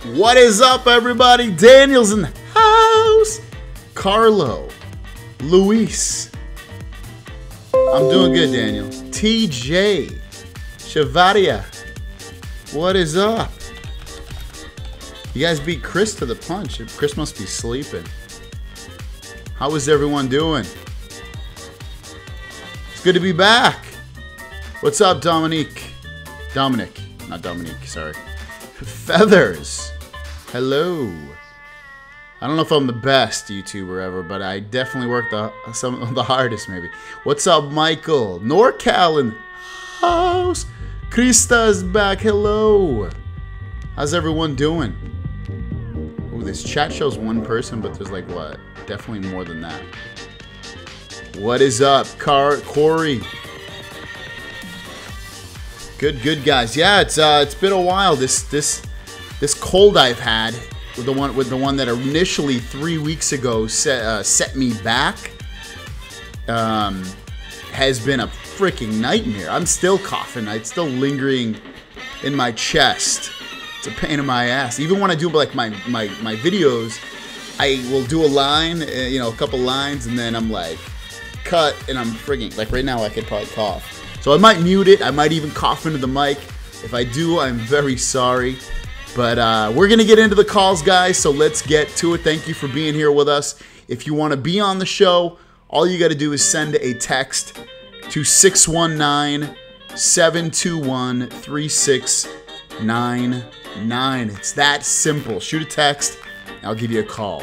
What is up, everybody? Daniel's in the house. Carlo. Luis. I'm doing good, Daniel. TJ. Shavaria. What is up? You guys beat Chris to the punch. Chris must be sleeping. How is everyone doing? It's good to be back. What's up, Dominique? Dominic, not Dominique, sorry. Feathers. Hello. I don't know if I'm the best YouTuber ever, but I definitely worked some of the hardest, maybe. What's up, Michael? NorCal in the house. Krista's back. Hello. How's everyone doing? Ooh, this chat shows one person, but there's like what? Definitely more than that. What is up, Corey? Good guys. Yeah, it's been a while. This cold I've had with the one that initially 3 weeks ago set me back has been a freaking nightmare. I'm still coughing. It's still lingering in my chest. It's a pain in my ass. Even when I do like my videos, I will do a line, a couple lines, and then I'm like, cut, and I'm frigging. Like right now, I could probably cough. So I might mute it. I might even cough into the mic. If I do, I'm very sorry. But we're going to get into the calls, guys, so let's get to it. Thank you for being here with us. If you want to be on the show, all you got to do is send a text to 619-721-3699. It's that simple. Shoot a text, and I'll give you a call.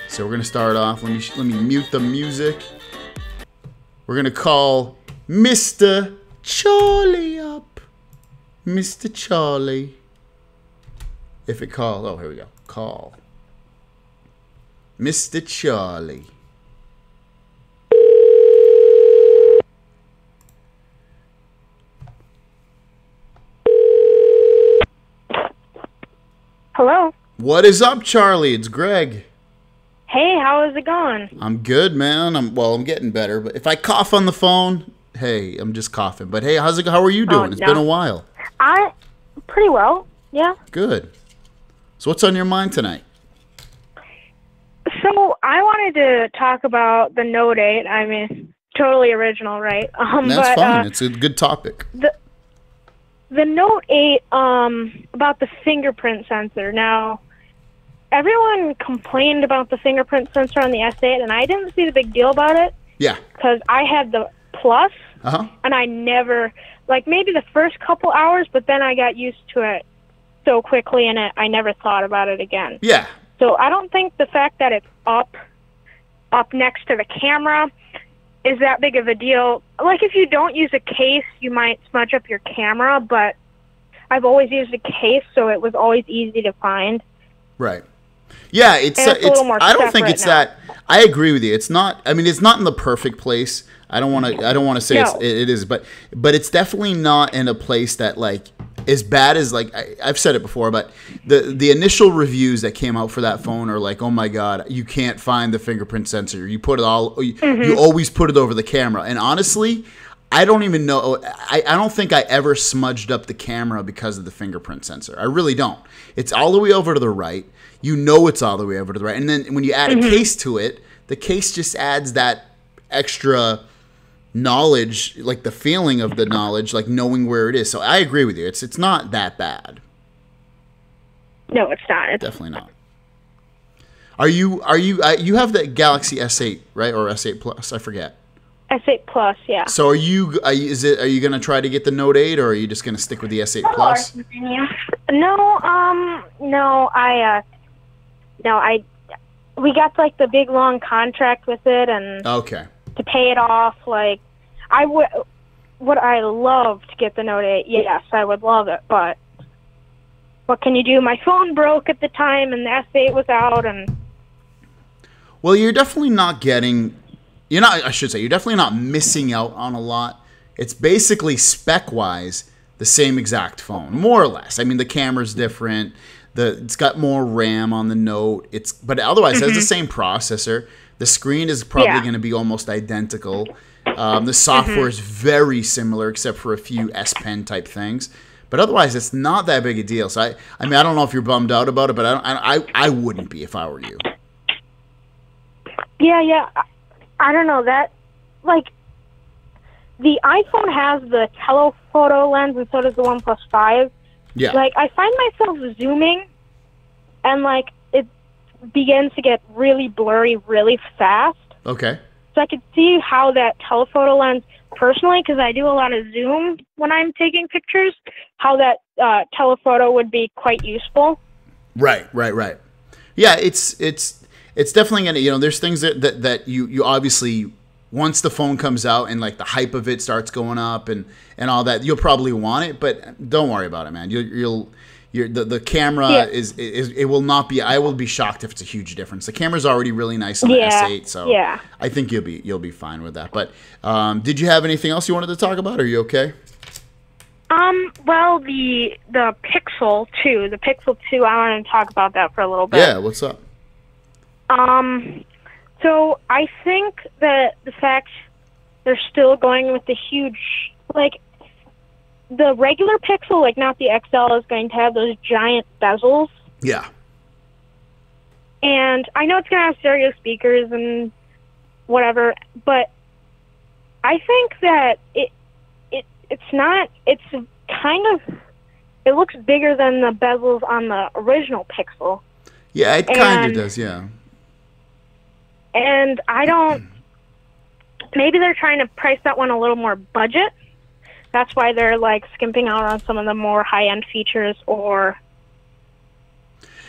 So we're going to start off. Let me mute the music. We're going to call Mr. Charlie up. Mr. Charlie. If it calls. Oh, here we go. Call. Mr. Charlie. Hello. What is up, Charlie? It's Greg. Hey, how is it going? I'm good, man. I'm getting better. But if I cough on the phone, hey, I'm just coughing. But hey, how are you doing? It's been a while. Pretty well, yeah. Good. So what's on your mind tonight? So I wanted to talk about the Note 8. I mean, totally original, right? That's fine. It's a good topic. The Note 8, about the fingerprint sensor. Now, everyone complained about the fingerprint sensor on the S8, and I didn't see the big deal about it. Yeah. Because I had the Plus, and I never, like maybe the first couple hours, but then I got used to it so quickly, and I never thought about it again. Yeah. So I don't think the fact that it's up next to the camera is that big of a deal. Like if you don't use a case, you might smudge up your camera, but I've always used a case, so it was always easy to find. Right. Yeah, it's a little more I don't think it's now. that. I agree with you. It's not. I mean, it's not in the perfect place. I don't want to say No. it is, but it's definitely not in a place that like as bad as like I've said it before. But the initial reviews that came out for that phone are like, oh my god, you can't find the fingerprint sensor. You put it you always put it over the camera. And honestly, I don't even know. I don't think I ever smudged up the camera because of the fingerprint sensor. I really don't. It's all the way over to the right. You know it's all the way over to the right. And then when you add a case to it, the case just adds that extra knowledge, like the feeling of the knowledge, like knowing where it is. So I agree with you. It's not that bad. No, it's not. It's Definitely not. Are you you have the Galaxy S8, right? Or S8 Plus? I forget. S8 Plus, yeah. So are you going to try to get the Note 8 or are you just going to stick with the S8 Plus? We got like the big long contract with it, and Okay. to pay it off, like would I love to get the Note 8? Yes, I would love it, but what can you do? My phone broke at the time, and the S8 was out, and Well, you're definitely not getting. You're definitely not missing out on a lot. It's basically spec-wise the same exact phone, more or less. I mean, the camera's different. It's got more RAM on the Note. But otherwise, it has the same processor. The screen is probably going to be almost identical. The software is very similar, except for a few S Pen type things. But otherwise, it's not that big a deal. So I mean, I don't know if you're bummed out about it, but I wouldn't be if I were you. Yeah. I don't know that. Like, the iPhone has the telephoto lens, and so does the OnePlus 5. Yeah. Like, I find myself zooming, and like it begins to get really blurry really fast. Okay. So I could see how that telephoto lens, personally, because I do a lot of zoom when I'm taking pictures, how that telephoto would be quite useful. Right. Yeah, it's definitely gonna, there's things that you obviously, once the phone comes out and like the hype of it starts going up and all that, you'll probably want it, but don't worry about it, man. The camera is it will not be. I will be shocked if it's a huge difference. The camera's already really nice on the S8, so I think you'll be fine with that. But did you have anything else you wanted to talk about? Are you okay? Well, the Pixel 2, I wanted to talk about that for a little bit. Yeah, what's up? So I think that the fact they're still going with the huge, like, the regular Pixel, like not the XL, is going to have those giant bezels. Yeah. And I know it's going to have stereo speakers and whatever, but I think that it looks bigger than the bezels on the original Pixel. Yeah, it kind of does, yeah. And maybe they're trying to price that one a little more budget. That's why they're like skimping out on some of the more high-end features, or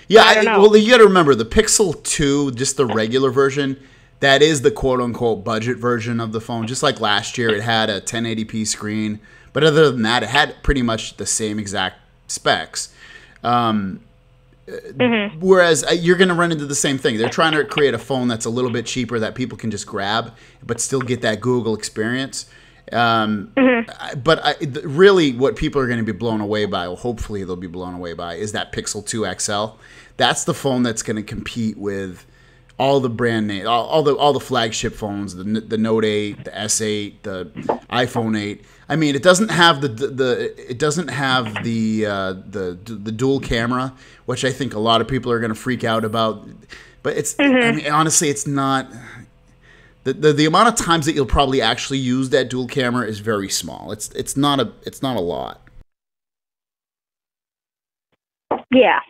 I don't know. Well, you got to remember the Pixel 2, just the regular version, that is the quote-unquote budget version of the phone. Just like last year, it had a 1080p screen, but other than that, it had pretty much the same exact specs. Whereas you're going to run into the same thing. They're trying to create a phone that's a little bit cheaper that people can just grab, but still get that Google experience. But really what people are going to be blown away by, or hopefully they'll be blown away by, is that Pixel 2 XL. That's the phone that's going to compete with all the brand name, all the flagship phones, the Note 8, the S8, the iPhone 8. I mean, it doesn't have the dual camera, which I think a lot of people are going to freak out about. But it's I mean, honestly, it's not. The amount of times that you'll probably actually use that dual camera is very small. It's not a lot. Yeah.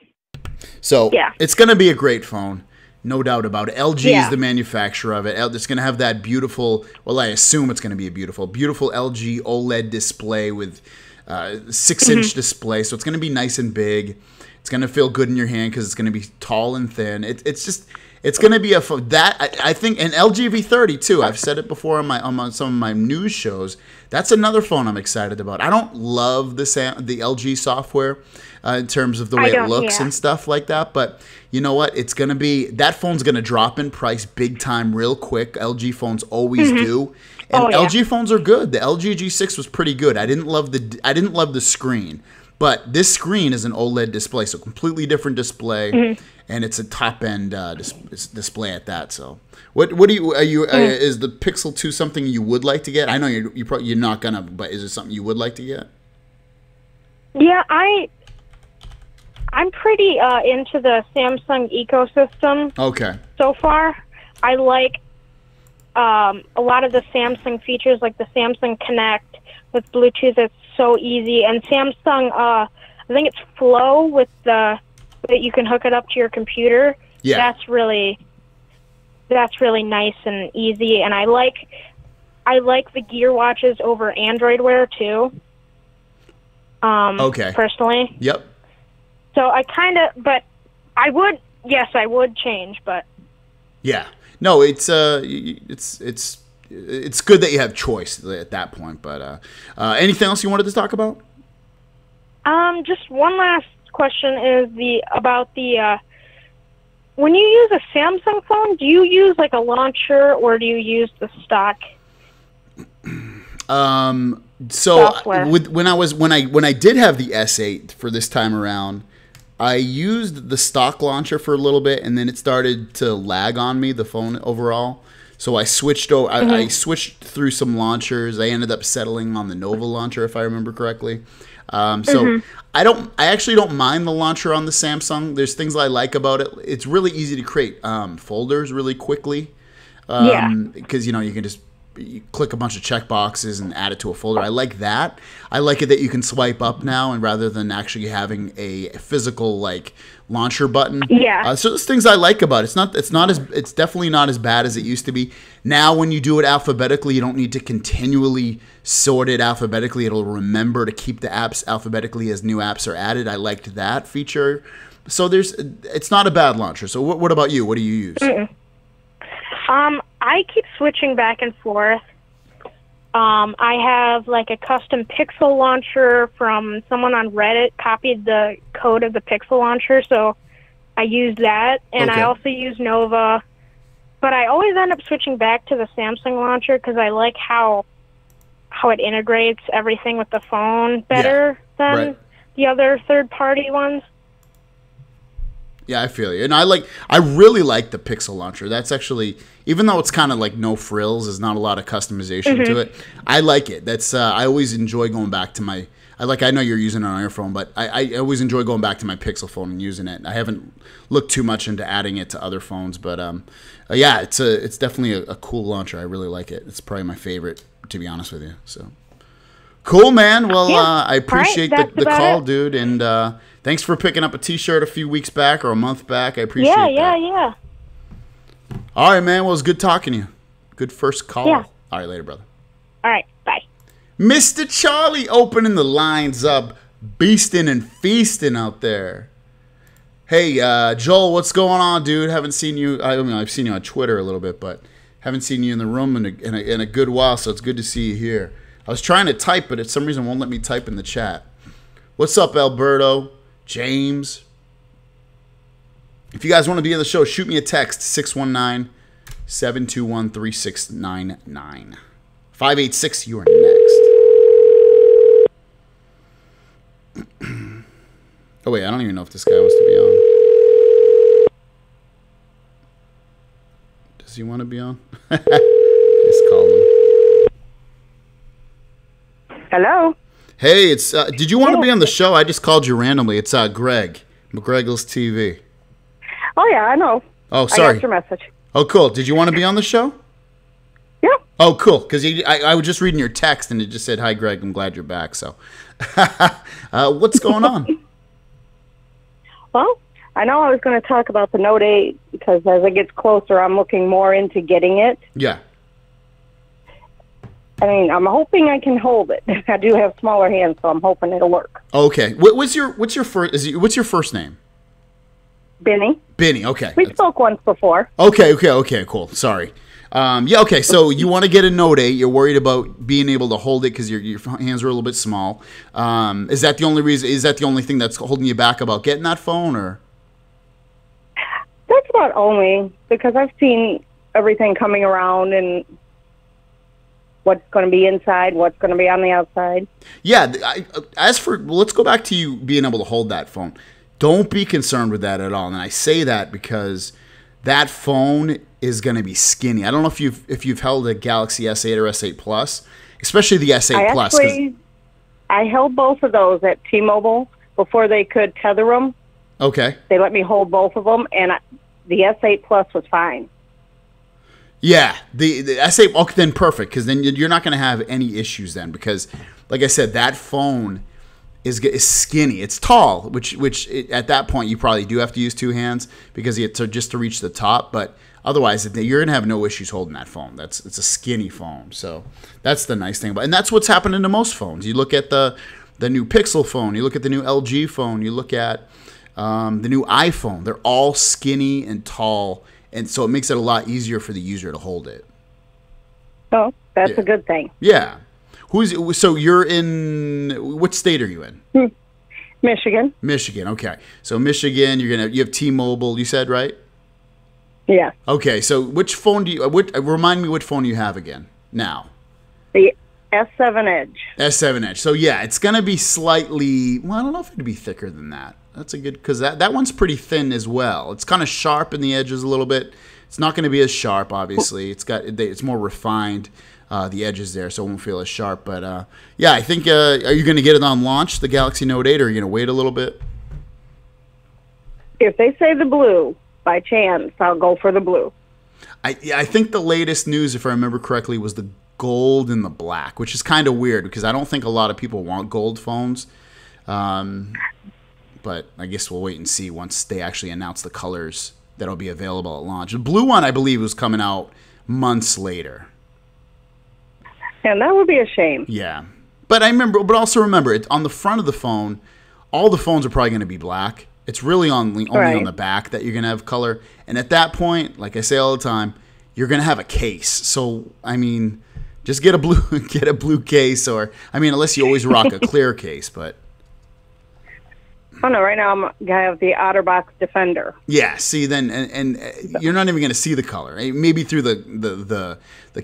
So it's going to be a great phone, no doubt about it. LG is the manufacturer of it. It's going to have that beautiful. Well, I assume it's going to be a beautiful LG OLED display with 6-inch display. So it's going to be nice and big. It's going to feel good in your hand because it's going to be tall and thin. It's going to be a phone that I think, an LG V30 too. I've said it before on some of my news shows. That's another phone I'm excited about. I don't love the LG software in terms of the way it looks and stuff like that. But you know what? It's going to be, that phone's going to drop in price big time real quick. LG phones always do. And LG phones are good. The LG G6 was pretty good. I didn't love the screen. But this screen is an OLED display, so completely different display, and it's a top-end display at that. So, what do you is the Pixel 2 something you would like to get? I know you're not gonna, but is it something you would like to get? Yeah, I'm pretty into the Samsung ecosystem. Okay. So far, I like a lot of the Samsung features, like the Samsung Connect with Bluetooth. It's so easy, and Samsung, I think it's Flow with that you can hook it up to your computer. Yeah, that's really nice and easy, and I like the Gear watches over Android Wear too. Personally. Yep. So but I would change, but yeah, no, it's good that you have choice at that point. But anything else you wanted to talk about? Just one last question is about when you use a Samsung phone, do you use like a launcher or do you use the stock? Software? When I did have the S8 for this time around, I used the stock launcher for a little bit, and then it started to lag on me, the phone overall. So I switched over. I switched through some launchers. I ended up settling on the Nova launcher, if I remember correctly. So I actually don't mind the launcher on the Samsung. There's things I like about it. It's really easy to create folders really quickly. Because you can just you click a bunch of check boxes and add it to a folder. I like that. I like it that you can swipe up now, and rather than actually having a physical like launcher button. Yeah. So there's things I like about it. It's definitely not as bad as it used to be. Now when you do it alphabetically, you don't need to continually sort it alphabetically. It'll remember to keep the apps alphabetically as new apps are added. I liked that feature. So it's not a bad launcher. So what about you? What do you use? I keep switching back and forth. I have like a custom Pixel launcher from someone on Reddit, copied the code of the Pixel launcher, so I use that. And I also use Nova. But I always end up switching back to the Samsung launcher because I like how it integrates everything with the phone better than the other third-party ones. Yeah, I feel you. And I really like the Pixel launcher. That's actually, even though it's kind of like no frills, there's not a lot of customization to it. I like it. That's I always enjoy going back to my I know you're using it on your phone, but I always enjoy going back to my Pixel phone and using it. I haven't looked too much into adding it to other phones, but yeah, it's definitely a cool launcher. I really like it. It's probably my favorite, to be honest with you. So cool, man. Well, I appreciate the call, dude, and thanks for picking up a T-shirt a few weeks back or a month back. I appreciate that. Yeah. All right, man. Well, it was good talking to you. Good first call. Yeah. All right, later, brother. All right, bye. Mr. Charlie opening the lines up, beasting and feasting out there. Hey, Joel, what's going on, dude? Haven't seen you. I mean, I've seen you on Twitter a little bit, but haven't seen you in the room in a good while, so it's good to see you here. I was trying to type, but for some reason it won't let me type in the chat. What's up, Alberto? James? If you guys want to be on the show, shoot me a text, 619-721-3699. 586, you are next. Oh, wait, I don't even know if this guy wants to be on. Does he want to be on? Just called him. Hello? Hey, it's did you want to be on the show? I just called you randomly. It's Greg, GregglesTV. Oh, yeah, I know. Oh, sorry. I got your message. Oh, cool. Did you want to be on the show? Yeah. Oh, cool. Because I was just reading your text, and it just said, "Hi, Greg. I'm glad you're back." So, what's going on? Well, I know I was going to talk about the Note 8 because as it gets closer, I'm looking more into getting it. Yeah. I mean, I'm hoping I can hold it. I do have smaller hands, so I'm hoping it'll work. Okay. What's your first name? Benny. Benny. Okay. We spoke once before. Okay. Cool. Sorry. Yeah. Okay. So you want to get a Note 8? You're worried about being able to hold it because your hands are a little bit small. Is that the only reason? Is that the only thing that's holding you back about getting that phone, or? That's about only because I've seen everything coming around and what's going to be inside, what's going to be on the outside. Yeah. Let's go back to you being able to hold that phone. Don't be concerned with that at all. And I say that because that phone is going to be skinny. I don't know if you've held a Galaxy S8 or S8 Plus, especially the S8 Plus. I held both of those at T-Mobile before they could tether them. Okay. They let me hold both of them, and the S8 Plus was fine. Yeah, the S8, okay, then perfect, because then you're not going to have any issues then, because, like I said, that phone is skinny. It's tall, which at that point you probably do have to use two hands because just to reach the top, but otherwise you're going to have no issues holding that phone. It's a skinny phone, so that's the nice thing about it. And that's what's happening to most phones. You look at the new Pixel phone, you look at the new LG phone, you look at the new iPhone. They're all skinny and tall, and so it makes it a lot easier for the user to hold it. Oh, that's a good thing. Yeah. So you're in, what state are you in? Michigan. Michigan, okay. So Michigan, you have T-Mobile, you said, right? Yeah. Okay, so which phone remind me what phone you have again now? The S7 Edge. S7 Edge. So yeah, it's going to be slightly, well, I don't know if it'd be thicker than that. That's a good, because that one's pretty thin as well. It's kind of sharp in the edges a little bit. It's not going to be as sharp, obviously. It's more refined. the edges there, so it won't feel as sharp. But yeah, I think are you going to get it on launch, the Galaxy Note 8, or are you going to wait a little bit? If they say the blue, by chance, I'll go for the blue. I think the latest news, if I remember correctly, was the gold and the black, which is kind of weird because I don't think a lot of people want gold phones. But I guess we'll wait and see once they actually announce the colors that'll be available at launch. The blue one, I believe, was coming out months later. And that would be a shame. Yeah. But also remember, on the front of the phone, all the phones are probably going to be black. It's really only on the back that you're going to have color. And at that point, like I say all the time, you're going to have a case. So, I mean, just get a blue case, or, I mean, unless you always rock a clear case, but. Oh, no, right now I'm going to have the OtterBox Defender. Yeah, see, then, and you're not even going to see the color. Maybe through the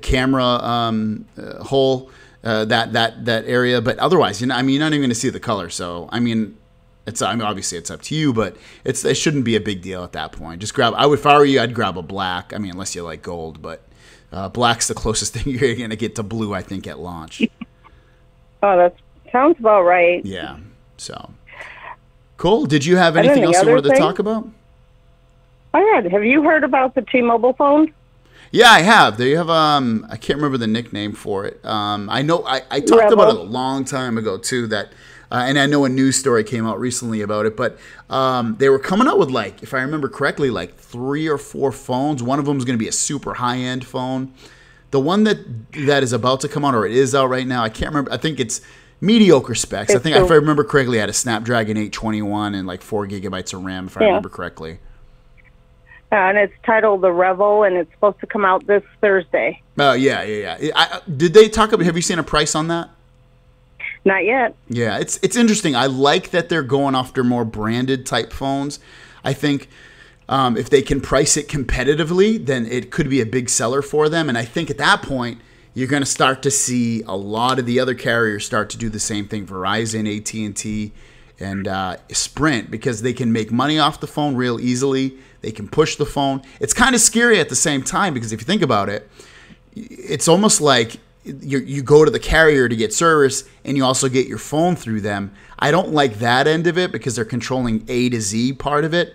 camera hole, that area, but otherwise, you're not even going to see the color. So, I mean, obviously it's up to you, but it shouldn't be a big deal at that point. Just if I were you, I'd grab a black. I mean, unless you like gold, but black's the closest thing you're going to get to blue, I think, at launch. Oh, that sounds about right. Yeah, so. Cool. Did you have anything else you wanted to talk about? I had. Have you heard about the T-Mobile phone? Yeah, I have. They have I can't remember the nickname for it. I know I talked about it a long time ago too. That and I know a news story came out recently about it. But they were coming out with, like, if I remember correctly, like 3 or 4 phones. One of them is going to be a super high end phone. The one that is about to come out, or it is out right now, I can't remember. I think it's mediocre specs. I think, if I remember correctly, I had a Snapdragon 821 and like 4 gigabytes of RAM, if I remember correctly. And it's titled the Revel, and it's supposed to come out this Thursday. Oh, yeah. Did they talk about? Have you seen a price on that? Not yet. Yeah, it's interesting. I like that they're going after more branded type phones. I think if they can price it competitively, then it could be a big seller for them. And I think at that point, you're going to start to see a lot of the other carriers start to do the same thing. Verizon, AT&T, and Sprint, because they can make money off the phone real easily. They can push the phone. It's kind of scary at the same time, because if you think about it, it's almost like you go to the carrier to get service and you also get your phone through them. I don't like that end of it because they're controlling A to Z part of it.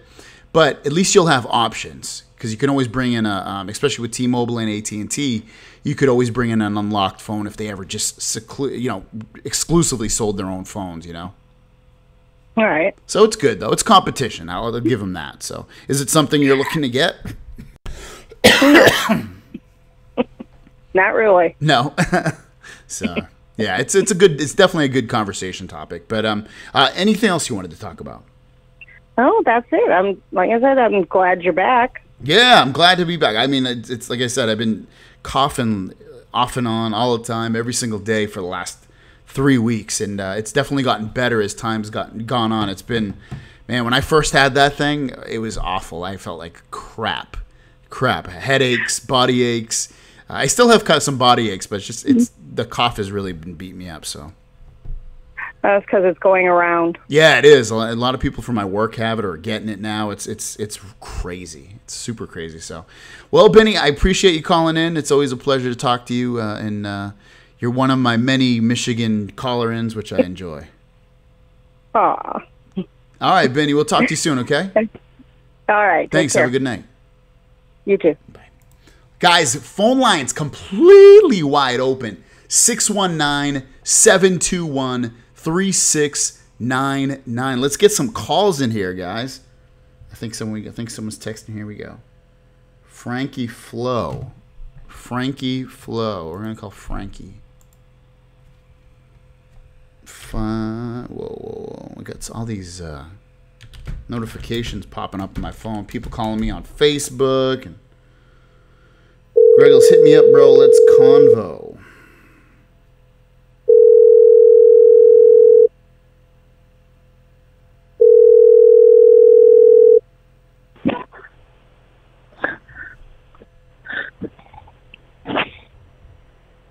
But at least you'll have options, because you can always bring in especially with T-Mobile and AT&T, you could always bring in an unlocked phone if they ever just exclusively sold their own phones, All right. So it's good, though. It's competition. I'll give them that. So is it something you're looking to get? Not really. No. So yeah, it's definitely a good conversation topic. But anything else you wanted to talk about? Oh, that's it. Like I said, I'm glad you're back. Yeah, I'm glad to be back. I mean, it's like I said, I've been coughing off and on all the time, every single day for the last 3 weeks, and it's definitely gotten better as time's gone on. It's been, man, when I first had that thing, it was awful. I felt like crap, headaches, body aches. I still have some body aches, but it's the cough has really been beating me up. So that's because it's going around. Yeah, it is. A lot of people from my work have it or are getting it now. It's crazy. It's super crazy. So, well, Benny, I appreciate you calling in. It's always a pleasure to talk to you, and you're one of my many Michigan caller-ins, which I enjoy. Aw. All right, Benny, we'll talk to you soon, okay? All right. Thanks. Have a good night. You too. Bye. Guys, phone lines completely wide open. 619-721-3699. Let's get some calls in here, guys. I think someone's texting. Here we go. Frankie Flo. We're gonna call Frankie. Whoa. We got all these notifications popping up on my phone. People calling me on Facebook. And Greggles, hit me up, bro. Let's convo.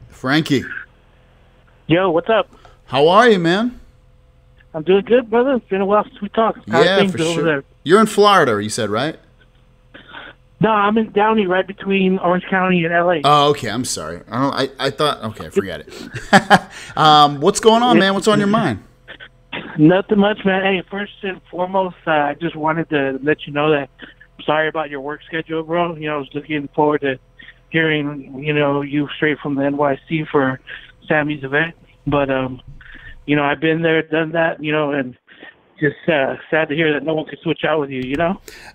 Frankie. Yo, what's up? How are you, man? I'm doing good, brother. It's been a while since we talked. Yeah, for sure. There? You're in Florida, you said, right? No, I'm in Downey, right between Orange County and LA. Oh, okay. I'm sorry. I thought. Okay, forget it. What's going on, man? What's on your mind? Nothing much, man. Hey, first and foremost, I just wanted to let you know that I'm sorry about your work schedule, bro. I was looking forward to hearing, you straight from the NYC for Sammy's event. But, I've been there, done that, and just sad to hear that no one could switch out with you,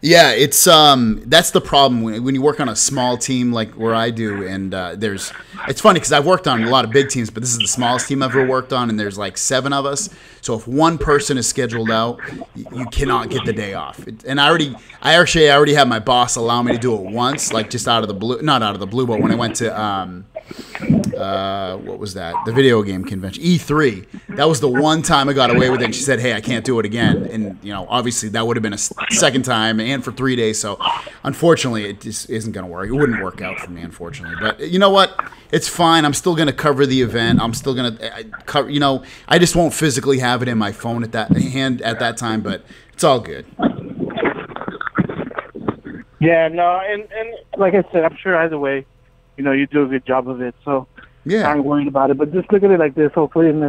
Yeah, it's that's the problem when you work on a small team like where I do, and it's funny because I've worked on a lot of big teams, but this is the smallest team I've ever worked on, and there's like 7 of us. So if one person is scheduled out, you cannot get the day off. And I already had my boss allow me to do it once, like just out of the blue, not out of the blue, but when I went to what was that? The video game convention, E3. That was the one time I got away with it. And she said, "Hey, I can't do it again." And obviously that would have been a second time, and for 3 days. So unfortunately, it just isn't going to work. It wouldn't work out for me, unfortunately. But you know what? It's fine. I'm still going to cover the event. I'm still going to cover. I just won't physically have it in my phone at that time. But it's all good. Yeah, no, and like I said, I'm sure either way, you do a good job of it. So Yeah. I'm worried about it. But just look at it like this. Hopefully in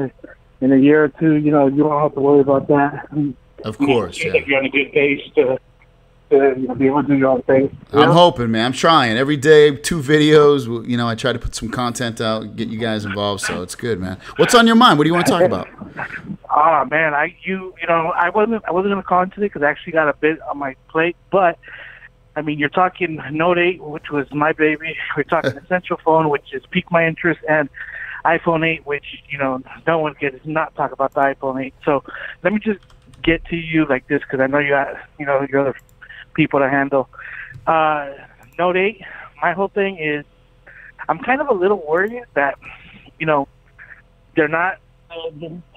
a year or two, you won't have to worry about that. Of course, yeah. You're on a good pace to be able to do your own thing. I'm hoping, man. I'm trying every day. 2 videos. I try to put some content out, get you guys involved. So it's good, man. What's on your mind? What do you want to talk about? Oh man, I wasn't gonna call in today because I actually got a bit on my plate, but I mean, you're talking Note 8, which was my baby. We're talking Essential Phone, which has piqued my interest, and iPhone 8, which, no one can not talk about the iPhone 8. So let me just get to you like this because I know you got, your other people to handle. Note 8, my whole thing is I'm kind of a little worried that, they're not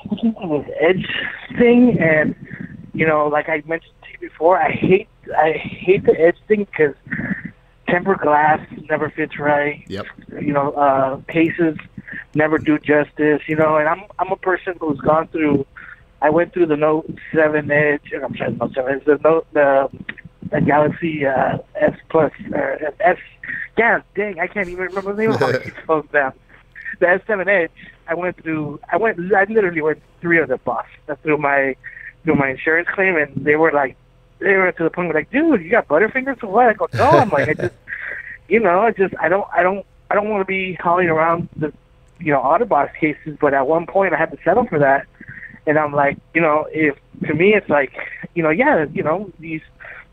pushing this edge thing. And, like I mentioned to you before, I hate the edge thing because tempered glass never fits right. Yep. Cases never do justice. And I'm a person who's gone through. I went through the Note 7 Edge. I'm sorry, Note 7 Edge. The Galaxy S Plus or S. Yeah, dang, I can't even remember the name of these phones now. The S7 Edge. I literally went 3 of the boss through my insurance claim, and they were to the point where like, dude, you got Butterfingers or what? I go, no. I'm like, I don't want to be hauling around the, Autobox cases, but at one point I had to settle for that. And I'm like, if to me it's like,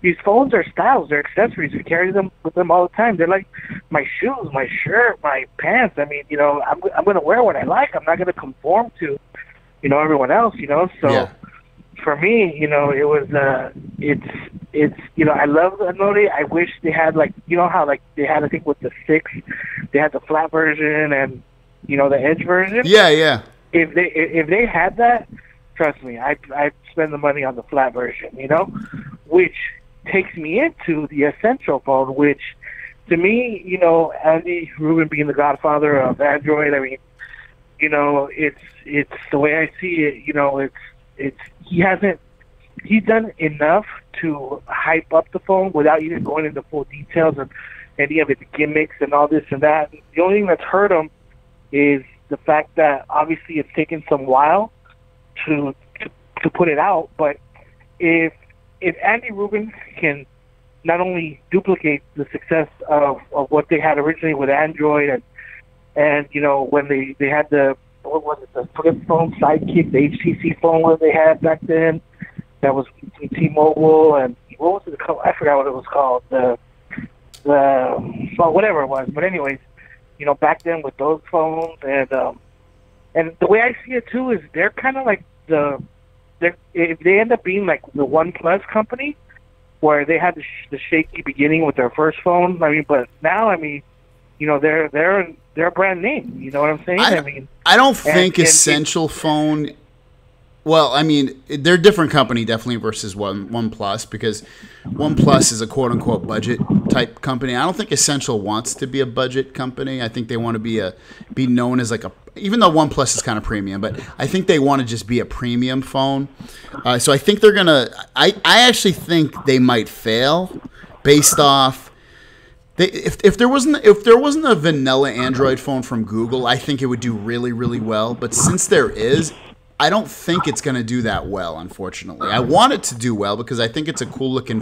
these phones are styles, they're accessories. We carry them with them all the time. They're like my shoes, my shirt, my pants. I mean, I'm going to wear what I like. I'm not going to conform to, everyone else, So Yeah. for me, it was, I love the Note 8. I wish they had how they had, I think with the 6, they had the flat version and, the edge version. Yeah, yeah. If they had that, trust me, I'd spend the money on the flat version, which takes me into the Essential Phone, which to me, Andy Rubin being the godfather of Android, I mean, it's the way I see it, he's done enough to hype up the phone without even going into full details of any of its gimmicks and all this and that. The only thing that's hurt him is the fact that obviously it's taken some while to put it out, but if Andy Rubin can not only duplicate the success of what they had originally with Android and when they had the flip phone sidekick, the HTC phone that they had back then, that was from T-Mobile, and what was it called? I forgot what it was called. Well, whatever it was. But anyways, back then with those phones, and the way I see it too is they're kind of like if they end up being like the OnePlus company, where they had the shaky beginning with their first phone. I mean, but now, I mean, they're a brand name. You know what I'm saying? I don't think Essential Phone. Well, I mean, they're a different company definitely versus OnePlus, because OnePlus is a quote-unquote budget type company. I don't think Essential wants to be a budget company. I think they want to be known as even though OnePlus is kind of premium, but I think they want to just be a premium phone. So I think they're gonna. I actually think they might fail based off If there wasn't a vanilla Android phone from Google, I think it would do really, really well. But since there is, I don't think it's going to do that well, unfortunately. I want it to do well because I think it's a cool looking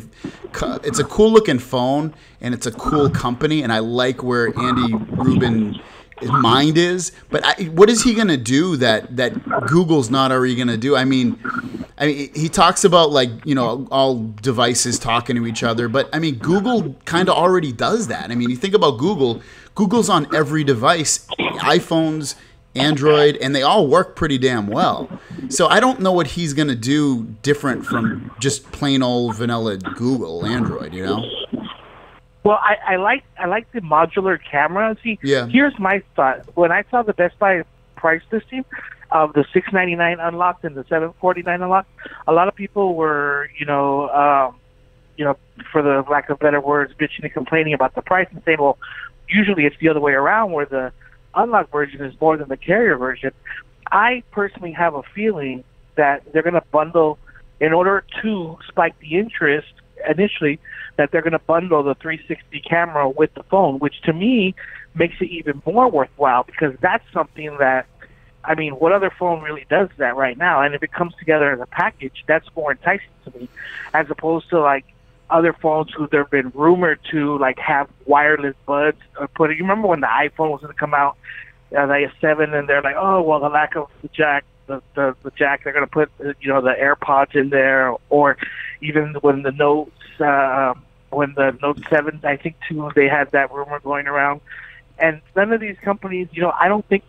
phone, and it's a cool company, and I like where Andy Rubin's mind is. But what is he going to do that Google's not already going to do? I mean, he talks about, like, you know, all devices talking to each other, but I mean, Google kind of already does that. I mean, you think about Google's on every device, iPhones, Android, and they all work pretty damn well. So I don't know what he's going to do different from just plain old vanilla Google Android, you know? Well, I like the modular camera. See, yeah. Here's my thought. When I saw the Best Buy price listing of the $699 unlocked and the $749 unlocked, a lot of people were, for the lack of better words, bitching and complaining about the price and saying, well, usually it's the other way around where the unlocked version is more than the carrier version. I personally have a feeling that they're going to bundle, in order to spike the interest initially, that they're going to bundle the 360 camera with the phone, which to me makes it even more worthwhile, because that's something that, I mean, what other phone really does that right now? And if it comes together as a package, that's more enticing to me, as opposed to like other phones who they've been rumored to like have wireless buds or put it. You remember when the iPhone was going to come out, the 7, and they're like, oh, well, the lack of the jack, the jack, they're going to put, the AirPods in there, or even when the Note 7, I think too, they had that rumor going around. And none of these companies, I don't think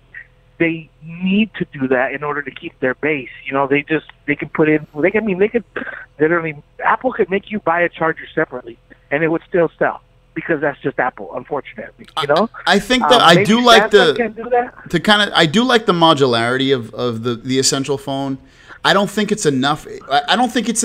they need to do that in order to keep their base. They can put in, they could literally, Apple could make you buy a charger separately and it would still sell, because that's just Apple, unfortunately. I think that I do like I do like the modularity of the Essential phone. I don't think it's enough. I don't think it's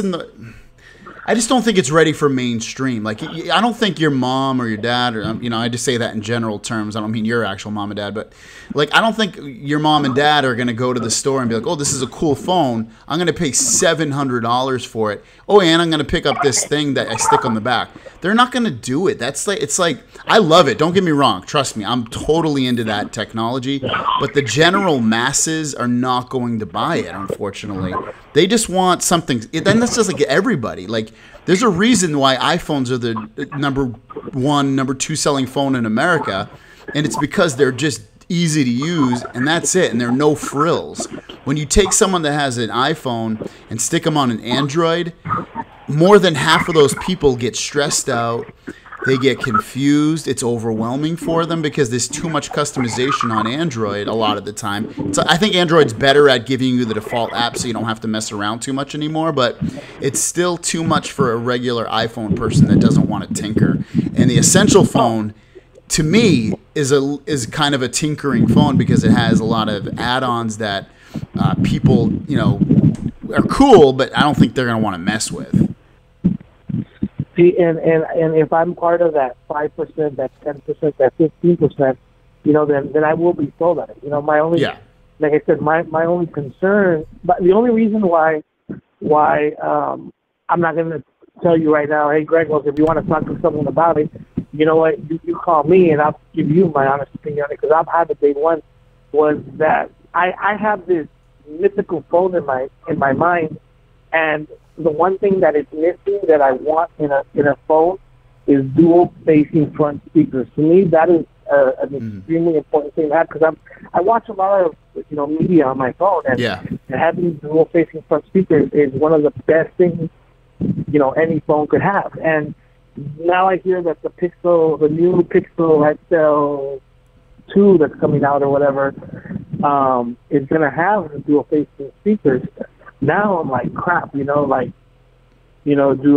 I just don't think it's ready for mainstream. Like, I don't think your mom or your dad, or I just say that in general terms. I don't mean your actual mom and dad, but like, I don't think your mom and dad are going to go to the store and be like, oh, this is a cool phone, I'm going to pay $700 for it. Oh, and I'm going to pick up this thing that I stick on the back. They're not going to do it. It's like, I love it. Don't get me wrong. Trust me, I'm totally into that technology. But the general masses are not going to buy it, unfortunately. They just want something. Then that's just like everybody. Like, there's a reason why iPhones are the number 1, number 2 selling phone in America, and it's because they're just easy to use, and that's it, and there are no frills. When you take someone that has an iPhone and stick them on an Android, more than half of those people get stressed out. They get confused. It's overwhelming for them because there's too much customization on Android a lot of the time. So I think Android's better at giving you the default app so you don't have to mess around too much anymore, but it's still too much for a regular iPhone person that doesn't want to tinker. And the Essential phone, to me, is kind of a tinkering phone because it has a lot of add-ons that people, are cool, but I don't think they're going to want to mess with. See, and if I'm part of that 5%, that 10%, that 15%, then I will be sold on it. My only, like I said, my only concern, but the only reason why I'm not going to tell you right now, hey, Greg, well, if you want to talk to someone about it, you know what, you call me and I'll give you my honest opinion on it, because I've had the day one was that I have this mythical phone in my mind, and the one thing that is missing that I want in a phone is dual-facing front speakers. To me, that is an extremely important thing to have, because I watch a lot of media on my phone, and having dual-facing front speakers is one of the best things any phone could have. And now I hear that the new Pixel XL 2 that's coming out or whatever, is going to have dual-facing speakers. Now I'm like, crap, do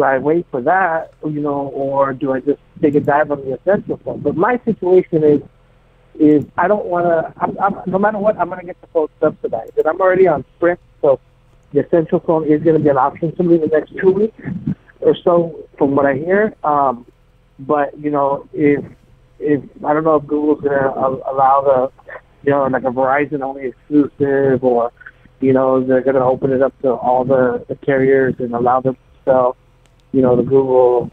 I wait for that, or do I just take a dive on the Essential phone? But my situation is I don't want to, no matter what, I'm going to get the phone subsidized. And I'm already on Sprint, so the Essential phone is going to be an option to me in the next 2 weeks or so, from what I hear. But, if I don't know if Google's going to allow like a Verizon-only exclusive, or they're going to open it up to all the carriers and allow them to sell, the Google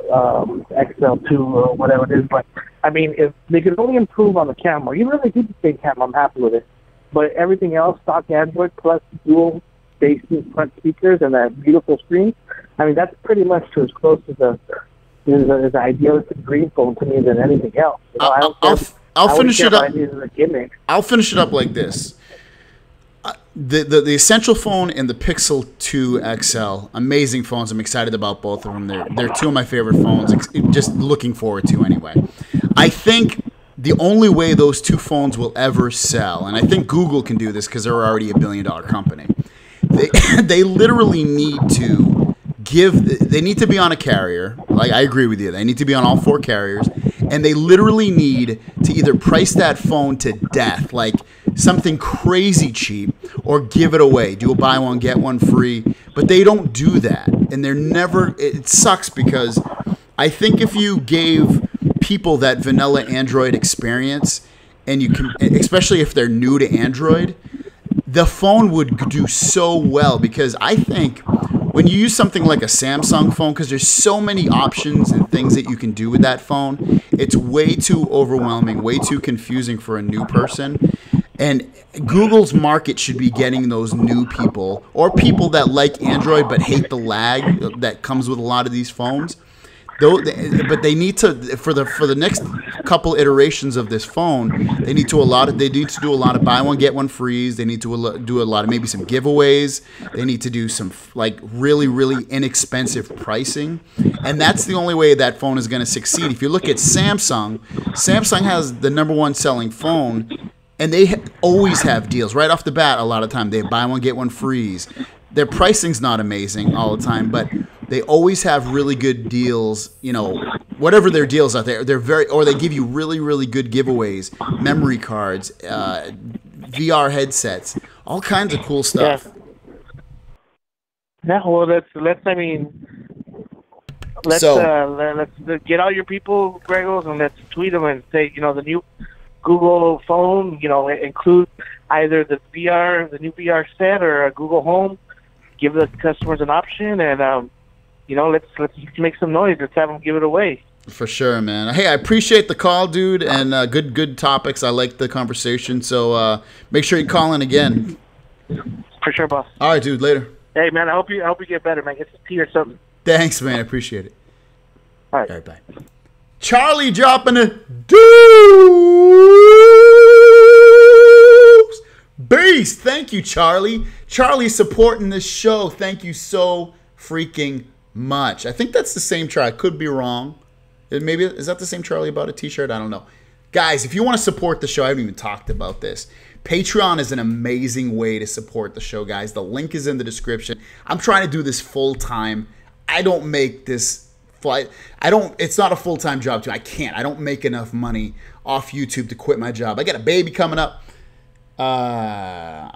XL2 or whatever it is. But I mean, if they could only improve on the camera, even if they did the same camera, I'm happy with it. But everything else, stock Android plus dual bass front speakers and that beautiful screen, I mean, that's pretty much to as close as an idealistic green phone to me than anything else. You know, I'll finish it up. I'll finish it up like this. The Essential phone and the Pixel 2 XL, amazing phones. I'm excited about both of them. They're two of my favorite phones. Just looking forward to anyway. I think the only way those two phones will ever sell, and I think Google can do this because they're already $1 billion company. They literally need to they need to be on a carrier. Like, I agree with you. They need to be on all 4 carriers, and they literally need to either price that phone to death, like something crazy cheap, or give it away. Do a buy one, get one free. But they don't do that. And they're never, it sucks because I think if you gave people that vanilla Android experience, and you can, especially if they're new to Android, the phone would do so well, because I think when you use something like a Samsung phone, because there's so many options and things that you can do with that phone, it's way too overwhelming, way too confusing for a new person. And Google's market should be getting those new people, or people that like Android but hate the lag that comes with a lot of these phones. But they need to, for the next couple iterations of this phone, they need to do a lot of buy one get one frees. They need to do a lot of maybe some giveaways. They need to do some like really really inexpensive pricing, and that's the only way that phone is going to succeed. If you look at Samsung has the #1 selling phone, and they always have deals right off the bat. A lot of time they buy one get one frees. Their pricing's not amazing all the time, but they always have really good deals. You know, whatever their deals out there, they give you really, really good giveaways, memory cards, VR headsets, all kinds of cool stuff. Yeah, well, let's get all your people, Greggles, and let's tweet them and say, you know, the new Google phone, you know, include either the new VR set or a Google Home. Give the customers an option, and you know, let's make some noise. Let's have them give it away. For sure, man. Hey, I appreciate the call, dude, and good topics. I like the conversation. So make sure you call in again. For sure, boss. All right, dude. Later. Hey, man. I hope you get better, man. Get some tea or something. Thanks, man. I appreciate it. All right. All right, bye. Charlie dropping it. Deuce. Beast. Thank you, Charlie. Charlie supporting this show. Thank you so freaking much. I think that's the same Charlie. I could be wrong. Maybe is that the same Charlie about a t-shirt? I don't know. Guys, if you want to support the show, I haven't even talked about this. Patreon is an amazing way to support the show, guys. The link is in the description. I'm trying to do this full time. I don't make this flight. It's not a full-time job too. I can't. I don't make enough money off YouTube to quit my job. I got a baby coming up.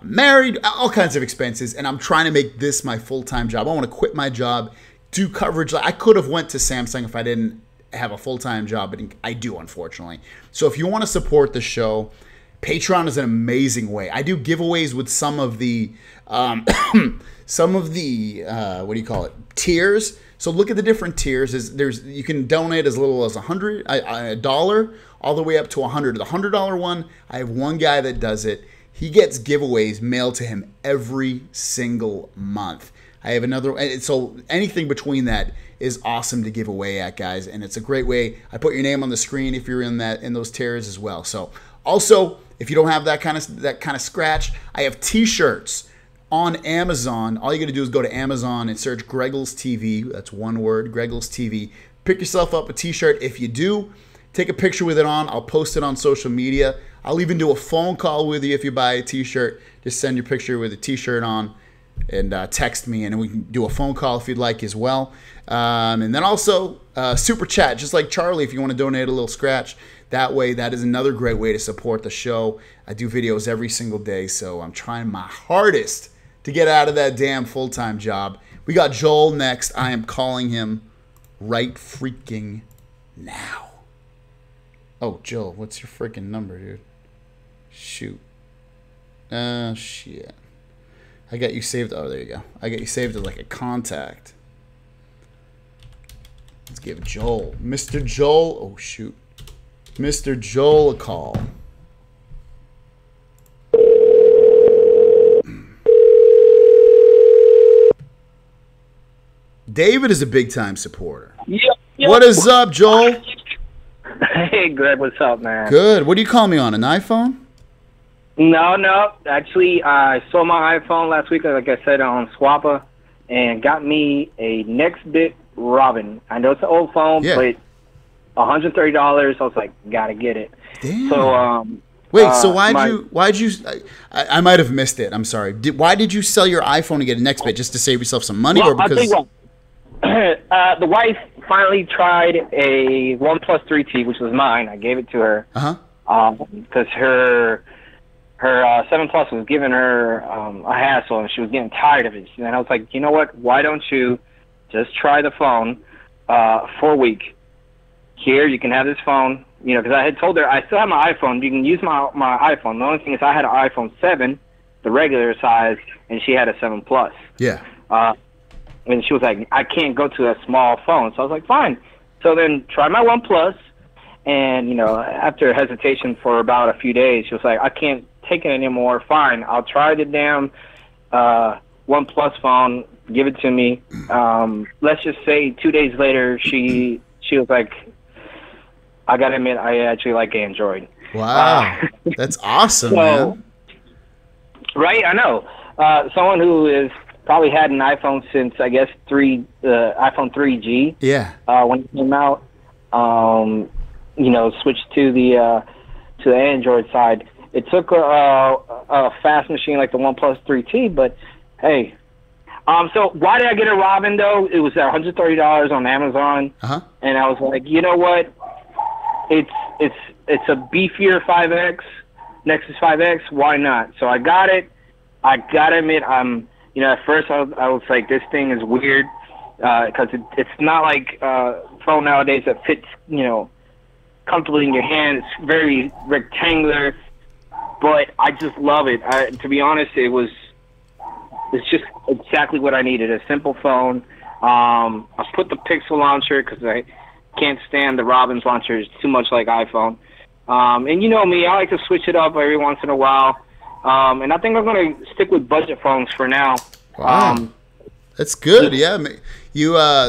Married, all kinds of expenses, and I'm trying to make this my full-time job. I want to quit my job, do coverage. I could have went to Samsung if I didn't have a full-time job, but I do, unfortunately. So if you want to support the show, Patreon is an amazing way. I do giveaways with some of the what do you call it, tiers. So look at the different tiers. You can donate as little as $100 all the way up to $100. The $100 one, I have one guy that does it. He gets giveaways mailed to him every single month. I have another, so anything between that is awesome to give away at, guys, and it's a great way. I put your name on the screen if you're in those tiers as well. So also, if you don't have that kind of scratch, I have t-shirts on Amazon. All you got to do is go to Amazon and search GregglesTV. That's one word, GregglesTV. Pick yourself up a t-shirt. If you do, take a picture with it on. I'll post it on social media. I'll even do a phone call with you if you buy a t-shirt. Just send your picture with a t-shirt on and text me, and we can do a phone call if you'd like as well. And then also Superchat, just like Charlie, if you want to donate a little scratch. That way, that is another great way to support the show. I do videos every single day, so I'm trying my hardest to get out of that damn full-time job. We got Joel next. I am calling him right freaking now. Oh, Joel, what's your freaking number, dude? Shoot. Shit. I got you saved. Oh, there you go. I got you saved as like a contact. Let's give Joel. Mr. Joel. Oh, shoot. Mr. Joel a call. David is a big-time supporter. Yep. What is up, Joel? Hey, Greg, what's up, man? Good. What do you call me on, an iPhone? No. Actually, I sold my iPhone last week, like I said, on Swappa, and got me a Nextbit Robin. I know it's an old phone, but $130. I was like, gotta get it. Damn. So, wait. So why'd you? I might have missed it. I'm sorry. Why did you sell your iPhone to get a Nextbit, just to save yourself some money, or because? I'll tell you what. The wife finally tried a OnePlus 3T, which was mine. I gave it to her. Because her 7 Plus was giving her a hassle, and she was getting tired of it. And I was like, you know what? Why don't you just try the phone for a week? Here, you can have this phone. You know, because I had told her I still have my iPhone. You can use my iPhone. The only thing is I had an iPhone 7, the regular size, and she had a 7 Plus. Yeah. And she was like, I can't go to a small phone. So I was like, fine. So then try my OnePlus. And, you know, after hesitation for about a few days, she was like, I can't take it anymore. Fine, I'll try the damn OnePlus phone. Give it to me. Let's just say 2 days later, she was like, I got to admit, I actually like Android. Wow. That's awesome, man. Right, I know. Someone who is probably had an iPhone since, I guess, iPhone 3G. Yeah. When it came out, you know, switched to the Android side. It took a fast machine like the OnePlus 3T, but hey. So why did I get a Robin though? It was $130 on Amazon, and I was like, you know what? It's a beefier 5X, Nexus 5X. Why not? So I got it. I gotta admit, you know, at first I was like, this thing is weird, because it's not like phone nowadays that fits, you know, comfortably in your hand. It's very rectangular, but I just love it. To be honest, it's just exactly what I needed, a simple phone. I put the Pixel launcher because I can't stand the Robin's launcher. It's too much like iPhone. And you know me, I like to switch it up every once in a while. And I think I'm going to stick with budget phones for now. Wow. That's good. Yeah.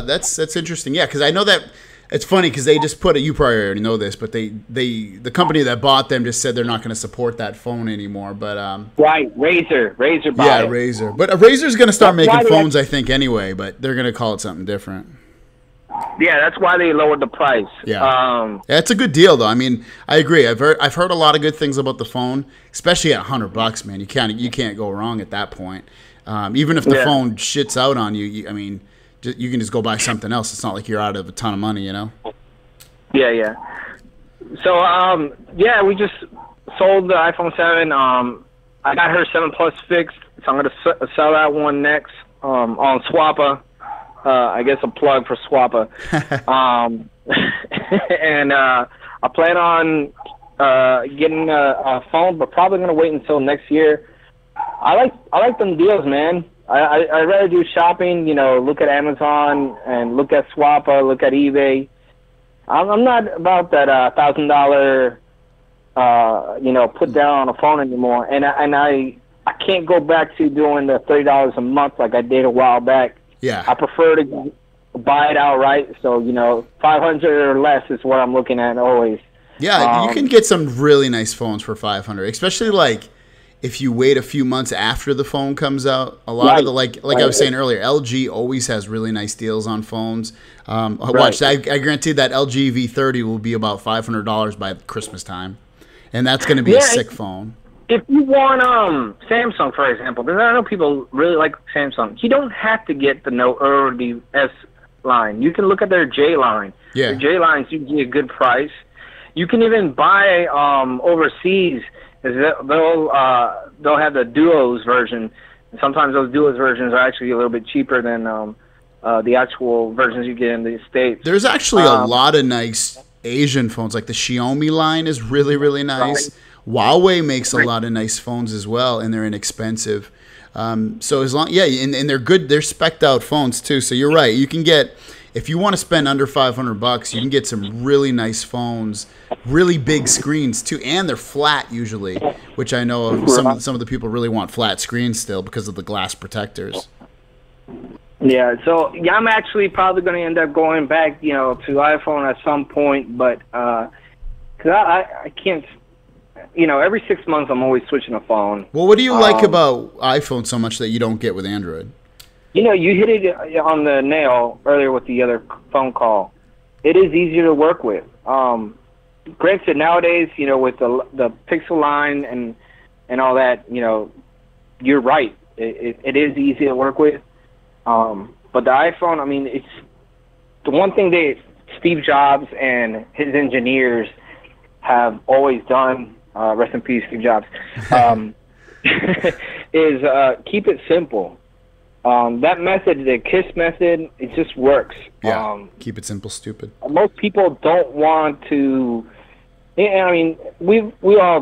That's interesting. Yeah. Cause I know that it's funny because they just put it, you probably already know this, but the company that bought them just said they're not going to support that phone anymore. But, right. Razer bought it. Yeah. Razer, but Razer's going to start making phones, I think anyway, but they're going to call it something different. Yeah, that's why they lowered the price. Yeah, it's a good deal though. I mean, I agree. I've heard a lot of good things about the phone, especially at $100, man. You can't go wrong at that point. Even if the phone shits out on you, I mean, you can just go buy something else. It's not like you're out of a ton of money, you know. Yeah. So we just sold the iPhone 7. I got her 7 Plus fixed, so I'm gonna sell that one next on Swappa. I guess a plug for Swappa. And I plan on getting a phone, but probably gonna wait until next year. I like them deals, man. I'd rather do shopping, you know, look at Amazon and look at Swappa, look at eBay. I'm not about that $1,000 you know, put down on a phone anymore. And I can't go back to doing the $30 a month like I did a while back. Yeah. I prefer to buy it outright. So, you know, $500 or less is what I'm looking at always. Yeah, you can get some really nice phones for $500, especially like if you wait a few months after the phone comes out. A lot of the like I was saying earlier, LG always has really nice deals on phones. Watch, I guarantee that LG V30 will be about $500 by Christmas time, and that's going to be a sick phone. If you want Samsung, for example, because I know people really like Samsung, you don't have to get the Note or the S line. You can look at their J line. Yeah. The J lines, you can get a good price. You can even buy overseas. They'll have the Duos version. Sometimes those Duos versions are actually a little bit cheaper than the actual versions you get in the States. There's actually a lot of nice Asian phones. Like the Xiaomi line is really, really nice. Right. Huawei makes a lot of nice phones as well, and they're inexpensive. So as long, and they're good. They're spec'd out phones too. So you're right. You can get, if you want to spend under $500, you can get some really nice phones really big screens too, and they're flat usually, which I know of some of the people really want flat screens still because of the glass protectors. Yeah, so I'm actually probably going to end up going back, to iPhone at some point, but because I can't, every 6 months I'm always switching a phone. Well, what do you like about iPhone so much that you don't get with Android? You hit it on the nail earlier with the other phone call. It is easier to work with. Granted, nowadays, with the pixel line and all that, you're right. It is easy to work with. But the iPhone, I mean, it's the one thing that Steve Jobs and his engineers have always done, rest in peace, Steve Jobs, is keep it simple. That method, the KISS method, it just works. Yeah, keep it simple, stupid. Most people don't want to. I mean, we all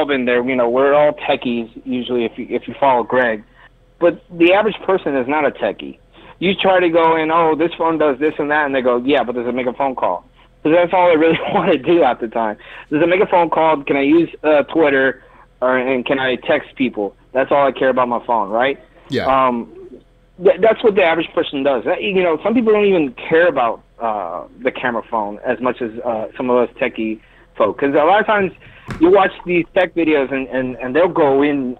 been there. We're all techies usually. If you follow Greg. But the average person is not a techie. You try to go in, this phone does this and that, and they go, yeah, but does it make a phone call? Because that's all they really want to do at the time. Does it make a phone call? Can I use Twitter? And can I text people? That's all I care about my phone, right? Yeah. That's what the average person does. Some people don't even care about the camera phone as much as some of us techie folk. Because a lot of times you watch these tech videos and they'll go in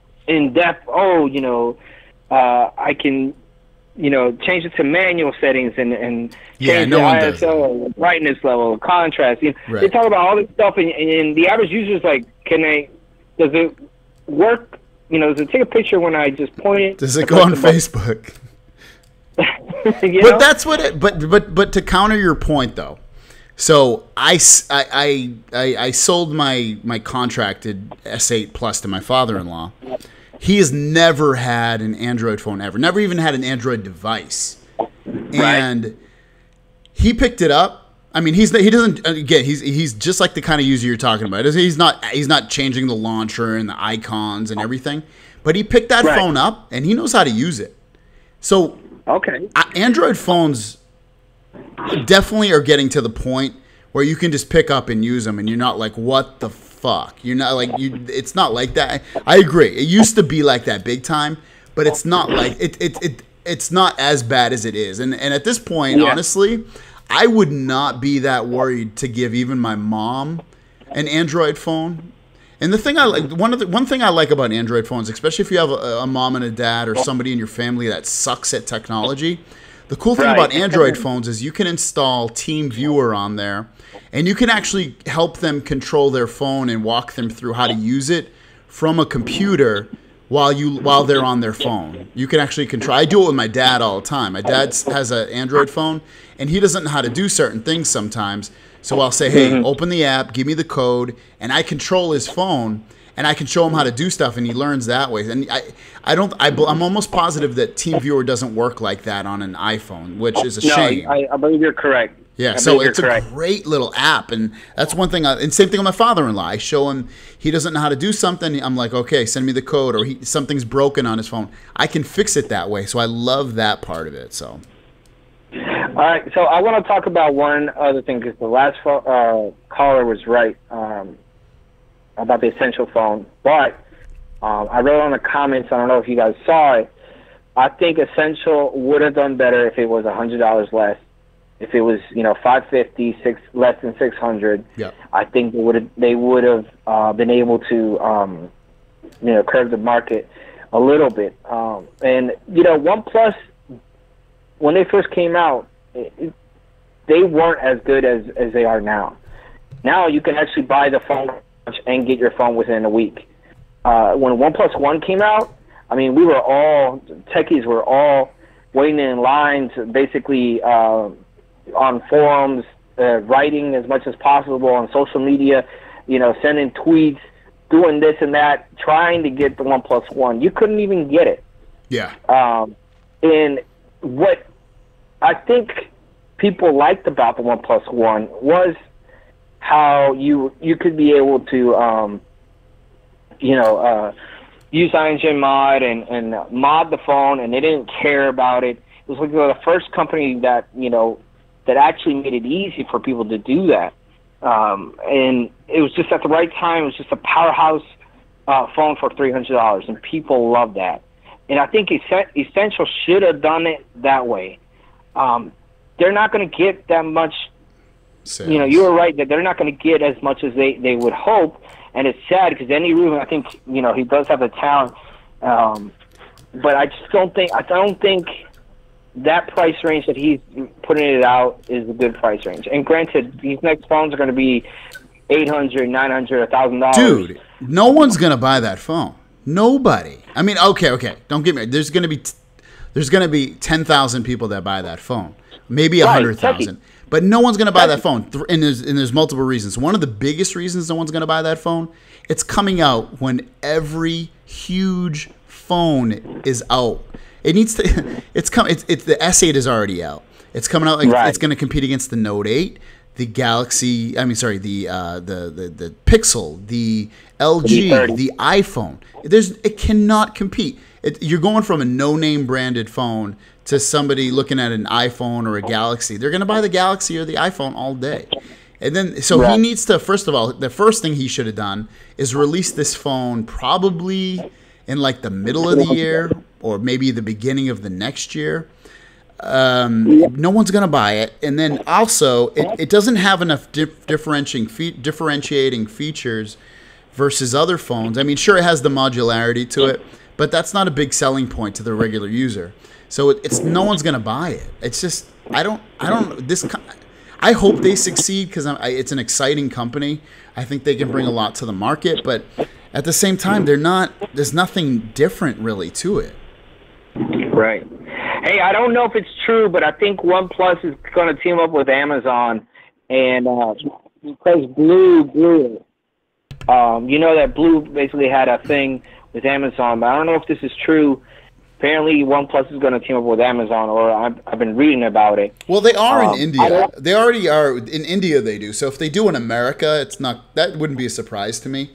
depth, I can, change it to manual settings and change the ISO, brightness level, contrast. Right. They talk about all this stuff, and the average user is like, does it work? Does it take a picture when I just point it? Does it go on Facebook? But that's what it. But to counter your point though, so I sold my contracted S8 Plus to my father-in-law. He has never had an Android phone ever. Never even had an Android device. And he picked it up. I mean, he's just like the kind of user you're talking about. He's not changing the launcher and the icons and everything. But he picked that phone up and he knows how to use it. So Android phones definitely are getting to the point where you can just pick up and use them and you're not like, what the fuck? You're not like it's not like that. I agree. It used to be like that big time, but it's not like it's not as bad as it is. And at this point, honestly, I would not be that worried to give even my mom an Android phone. And the thing I like, one thing I like about Android phones, especially if you have a mom and a dad or somebody in your family that sucks at technology, the cool thing about Android phones is you can install TeamViewer on there, and you can actually help them control their phone and walk them through how to use it from a computer while they're on their phone. You can actually control. I do it with my dad all the time. My dad has an Android phone, and he doesn't know how to do certain things sometimes. So I'll say, hey, open the app, give me the code, and I control his phone, and I can show him how to do stuff, and he learns that way. And I'm almost positive that TeamViewer doesn't work like that on an iPhone, which is a shame. I believe you're correct. Yeah, so it's a great little app, and that's one thing. And same thing with my father-in-law. I show him he doesn't know how to do something. I'm like, okay, send me the code, or something's broken on his phone. I can fix it that way. So I love that part of it. So. All right, so I want to talk about one other thing because the last caller was right about the Essential phone, but I wrote on the comments. I don't know if you guys saw it. I think Essential would have done better if it was $100 less. If it was, $550, less than $600, I think they would have been able to, curb the market a little bit. And OnePlus, when they first came out, they weren't as good as they are now. Now you can actually buy the phone and get your phone within a week. When OnePlus One came out, I mean, techies were all waiting in line to basically on forums, writing as much as possible on social media, sending tweets, doing this and that, trying to get the OnePlus One. You couldn't even get it. Yeah. And what I think people liked about the OnePlus One was how you could be able to, use CyanogenMod and mod the phone, and they didn't care about it. It was like the first company that, that actually made it easy for people to do that. And it was just at the right time. It was just a powerhouse phone for $300, and people love that. And I think Essential should have done it that way. They're not going to get that much. Sales. You know, you were right that they're not going to get as much as they would hope, and it's sad because Andy Rubin, I think, you know, he does have the talent, but I don't think that price range that he's putting it out is a good price range. And granted, these next phones are going to be $800, $900, $1,000. Dude, no one's gonna buy that phone. Nobody. I mean, okay. Don't get me. There's gonna be 10,000 people that buy that phone. Maybe 100,000. But no one's gonna buy that phone. And there's multiple reasons. One of the biggest reasons no one's gonna buy that phone, it's coming out when every huge phone is out. It needs to. It's the S8 is already out. It's coming out. Like, It's going to compete against the Note 8, the Galaxy. I mean, sorry, the Pixel, the LG, the iPhone. It cannot compete. You're going from a no-name branded phone to somebody looking at an iPhone or a Galaxy. They're going to buy the Galaxy or the iPhone all day. And then, so he needs to. First of all, the first thing he should have done is release this phone probably in like the middle of the year, or maybe the beginning of the next year. No one's going to buy it. And then also, it doesn't have enough differentiating features versus other phones. I mean, sure, it has the modularity to it, but that's not a big selling point to the regular user. So it's no one's going to buy it. It's just, I hope they succeed because it's an exciting company. I think they can bring a lot to the market, but at the same time, there's nothing different really to it. Right. Hey, I don't know if it's true, but I think OnePlus is going to team up with Amazon, and because Blue, you know that Blue basically had a thing with Amazon, but I don't know if this is true. Apparently, OnePlus is going to team up with Amazon, or I've been reading about it. Well, they are in India. They already are in India. They do. So if they do in America, that wouldn't be a surprise to me.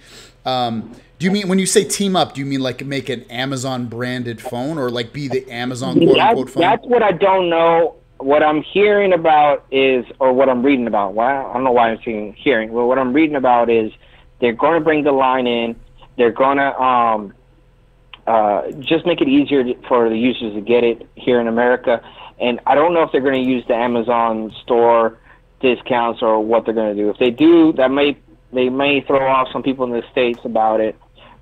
Do you mean, when you say team up, do you mean like make an Amazon branded phone, or like be the Amazon quote unquote phone? That's what I don't know. What I'm hearing about is, or what I'm reading about. Well, I don't know why I'm saying hearing. Well, what I'm reading about is they're going to bring the line in. They're going to just make it easier for the users to get it here in America. And I don't know if they're going to use the Amazon store discounts or what they're going to do. If they do, they may throw off some people in the States about it.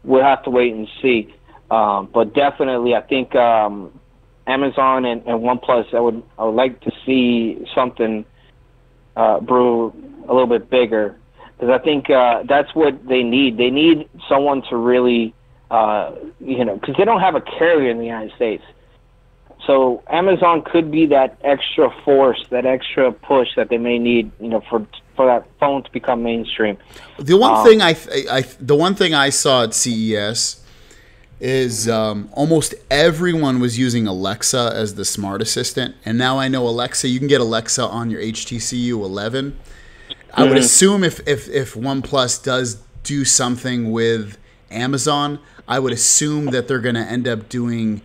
We'll have to wait and see. But definitely, I think Amazon and OnePlus, I would like to see something brew a little bit bigger, because I think that's what they need. They need someone to really, because they don't have a carrier in the United States. So Amazon could be that extra force, that extra push that they may need, for that phone to become mainstream. The one thing the one thing I saw at CES is almost everyone was using Alexa as the smart assistant, and now I know Alexa. You can get Alexa on your HTC U11. I would assume if OnePlus does do something with Amazon, I would assume that they're going to end up doing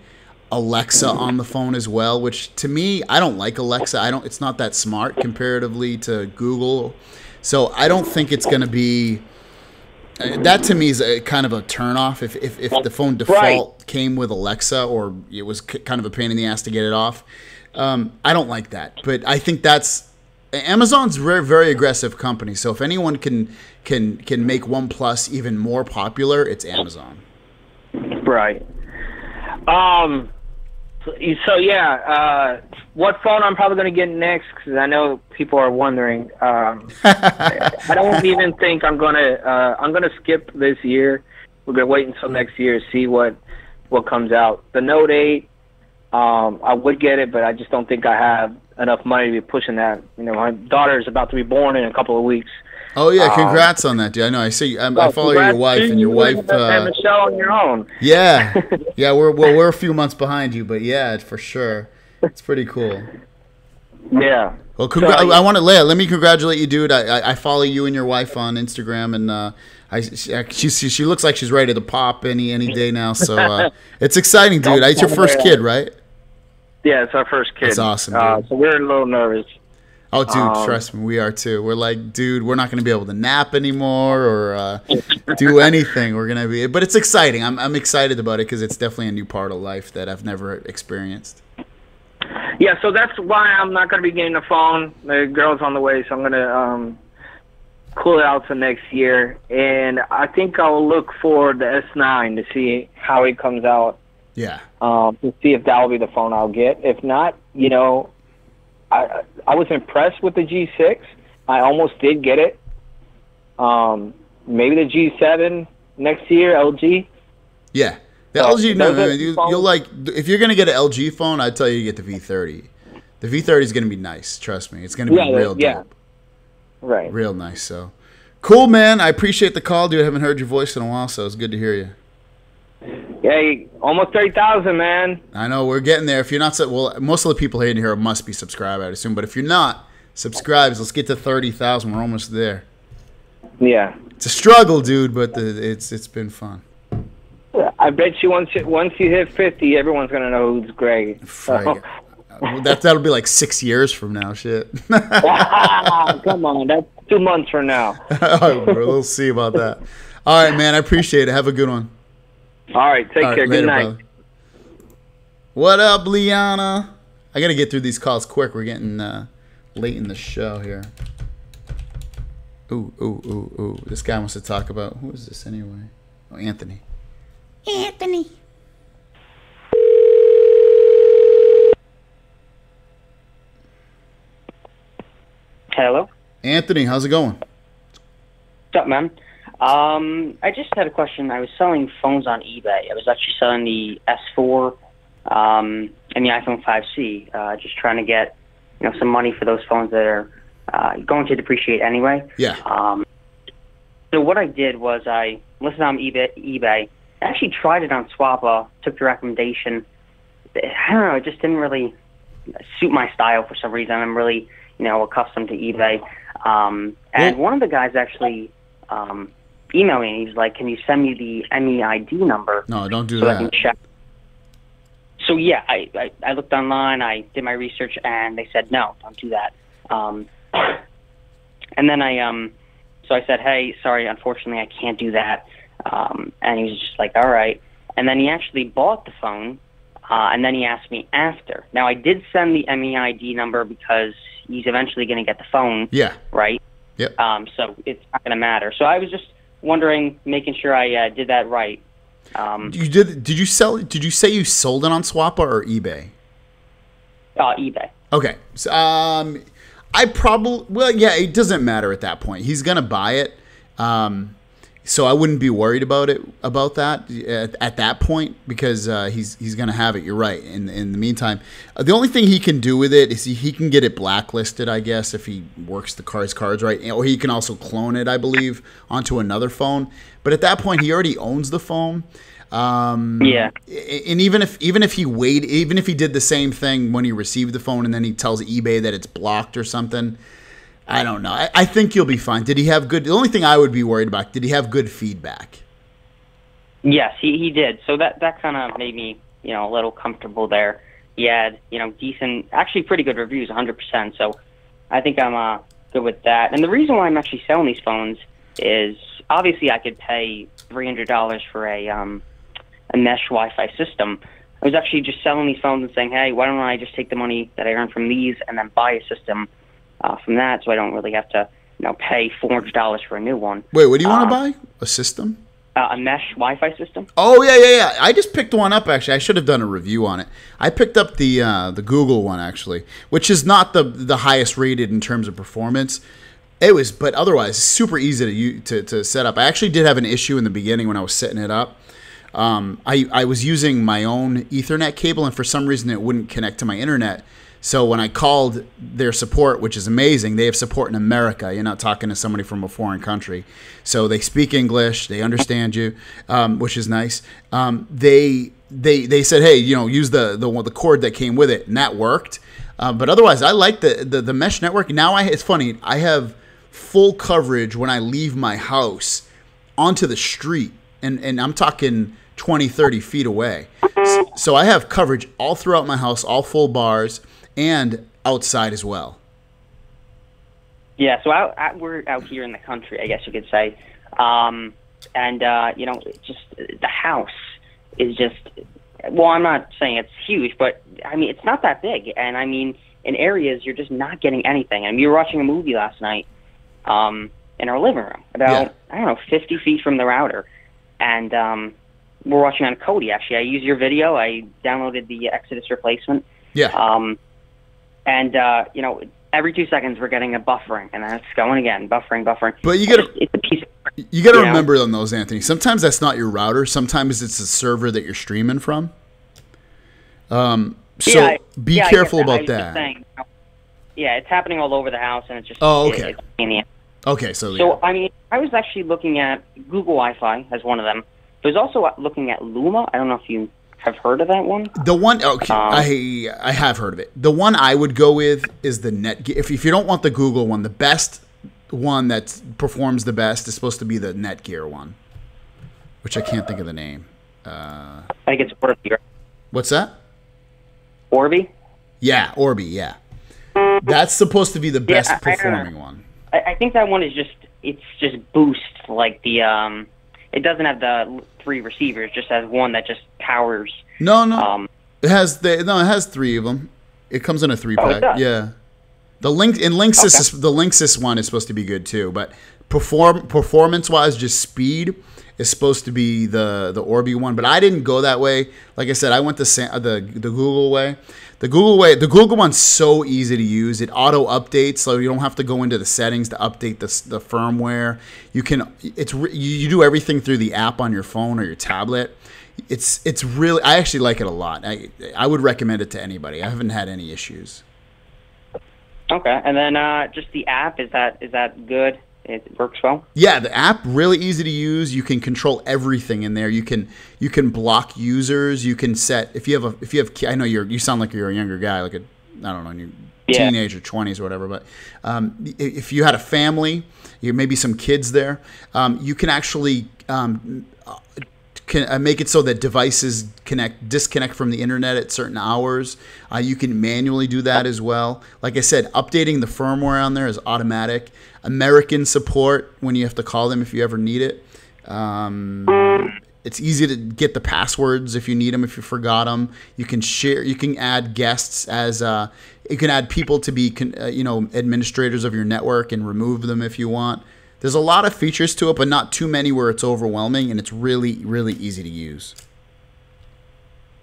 Alexa on the phone as well, which to me, I don't like Alexa. It's not that smart comparatively to Google. So I don't think it's going to be, that to me is a kind of a turnoff if the phone default came with Alexa, or it was kind of a pain in the ass to get it off. I don't like that, but I think Amazon's a very, very aggressive company. So if anyone can make OnePlus even more popular, it's Amazon. Right. So yeah, what phone I'm probably going to get next? Because I know people are wondering. I don't even think I'm gonna skip this year. We're gonna wait until next year to see what comes out. The Note 8, I would get it, but I just don't think I have enough money to be pushing that. My daughter is about to be born in a couple of weeks. Oh yeah, congrats on that, dude. I know. I see. I follow your wife, and your wife. And Michelle on your own. Yeah, we're a few months behind you, but yeah, for sure, it's pretty cool. Yeah. Well, I want to, Leia, let me congratulate you, dude. I follow you and your wife on Instagram, and she looks like she's ready to pop any day now. So it's exciting, dude. It's your first kid, right? Yeah, it's our first kid. That's awesome, dude. So we're a little nervous. Oh, dude, trust me, we are too. We're like, dude, we're not going to be able to nap anymore or do anything. We're going to be, but it's exciting. I'm excited about it because it's definitely a new part of life that I've never experienced. Yeah, so that's why I'm not going to be getting a phone. The girl's on the way, so I'm going to cool it out to next year. And I think I'll look for the S9 to see how it comes out. Yeah. To see if that will be the phone I'll get. If not, you know, I was impressed with the G6. I almost did get it. Maybe the G7 next year, LG. Yeah. The LG, no, you'll like, if you're going to get an LG phone, I'd tell you to get the V30. The V30 is going to be nice. Trust me. It's going to be real dope. Right. Real nice. So cool, man. I appreciate the call, dude. I haven't heard your voice in a while, so it's good to hear you. Yeah, almost 30,000, man. I know. We're getting there. If you're not, well, most of the people in here must be subscribed, I'd assume. But if you're not subscribed, let's get to 30,000. We're almost there. Yeah. It's a struggle, dude, but it's been fun. I bet you once you hit 50, everyone's gonna know who's Greg. So. That'll be like 6 years from now. Shit. Come on, that's 2 months from now. All right, bro, we'll see about that. All right, man. I appreciate it. Have a good one. All right, take care. Later, good night. brother. What up, Liana? I gotta get through these calls quick. We're getting late in the show here. Ooh. This guy wants to talk about, who is this anyway? Oh, Anthony. Anthony. Hello? Anthony, how's it going? What's up, man? I just had a question. I was selling phones on eBay. I was actually selling the S4 and the iPhone 5C, just trying to get some money for those phones that are going to depreciate anyway. Yeah. So what I did was I listed on eBay. I actually tried it on Swappa, took the recommendation. I don't know, it just didn't really suit my style for some reason. I'm really, accustomed to eBay. And one of the guys actually emailed me, and he's like, can you send me the MEID number? No, don't do so that. I can check. So, yeah, I looked online, I did my research, and they said, no, don't do that. And then so I said, hey, sorry, unfortunately, I can't do that. And he was just like, all right. And then he actually bought the phone, and then he asked me after. Now, I did send the MEID number because he's eventually going to get the phone. Yeah. Right? Yep. So it's not going to matter. So I was just wondering, making sure I did that right. Did you say you sold it on Swappa or eBay? eBay. Okay. So, it doesn't matter at that point. He's gonna buy it, so I wouldn't be worried about that at that point because he's gonna have it. You're right. In the meantime, the only thing he can do with it is he can get it blacklisted, I guess, if he works his cards right, or he can also clone it, I believe, onto another phone. But at that point, he already owns the phone. Yeah. And even if he did the same thing when he received the phone and then he tells eBay that it's blocked or something, I don't know. I think you'll be fine. Did he have good? The only thing I would be worried about, did he have good feedback? Yes, he did. So that kind of made me, a little comfortable there. He had, decent, actually pretty good reviews, 100%. So I think I'm good with that. And the reason why I'm actually selling these phones is obviously I could pay $300 for a mesh Wi-Fi system. I was actually just selling these phones and saying, hey, why don't I just take the money that I earn from these and then buy a system from that, so I don't really have to, pay $400 for a new one. Wait, what do you want to buy? A system? A mesh Wi-Fi system. Oh yeah. I just picked one up actually. I should have done a review on it. I picked up the Google one actually, which is not the highest rated in terms of performance. It was, but otherwise super easy to set up. I actually did have an issue in the beginning when I was setting it up. I was using my own Ethernet cable, and for some reason it wouldn't connect to my internet. So when I called their support, which is amazing, they have support in America. You're not talking to somebody from a foreign country. So they speak English, they understand you, which is nice. They said, hey, use the cord that came with it, and that worked. But otherwise, I like the mesh network. Now it's funny, I have full coverage when I leave my house onto the street, and I'm talking 20, 30 feet away. So I have coverage all throughout my house, all full bars, and outside as well. Yeah, so we're out here in the country, I guess you could say. And just the house is just, well, I'm not saying it's huge, but I mean, it's not that big. And I mean, in areas, you're just not getting anything. I mean, we were watching a movie last night in our living room, about, I don't know, 50 feet from the router. And we're watching on Kodi, actually. I used your video. I downloaded the Exodus replacement. Yeah. Every 2 seconds we're getting a buffering, and then it's going again, buffering. But it's a piece of, you got to remember on those, Anthony. Sometimes that's not your router. Sometimes it's a server that you're streaming from. Be careful about that. Saying, it's happening all over the house, and it's just okay. Okay, so I mean, I was actually looking at Google Wi-Fi as one of them. I was also looking at Luma. I don't know if you have heard of that one. The one, I have heard of it. The one I would go with is the Netgear. If you don't want the Google one, the best one that performs the best is supposed to be the Netgear one, which I can't think of the name. I think it's Orbi. What's that? Orbi? Yeah, Orbi, yeah. That's supposed to be the best performing one. I think that one is it's just boost, like the, it doesn't have the 3 receivers, just has one that just powers. No. It has 3 of them. It comes in a 3-pack. Yeah. The Linksys one is supposed to be good too, but performance-wise, just speed is supposed to be the Orbi one. But I didn't go that way. Like I said, I went the Google way. The Google one's so easy to use. It auto updates, so you don't have to go into the settings to update the firmware. You do everything through the app on your phone or your tablet. It's really, I actually like it a lot. I would recommend it to anybody. I haven't had any issues. Okay, and then just the app, is that good? It works well? Yeah, the app, really easy to use. You can control everything in there. You can block users. You can set, if you have I know you sound like you're a younger guy, like I don't know, in your teenage or 20s or whatever, but if you had a family, maybe some kids there, you can actually make it so that devices disconnect from the internet at certain hours. You can manually do that as well. Like I said, updating the firmware on there is automatic. American support when you have to call them if you ever need it. It's easy to get the passwords if you need them, if you forgot them. You can share. You can add guests as you can add people to be administrators of your network and remove them if you want. There's a lot of features to it, but not too many where it's overwhelming, and it's really, really easy to use.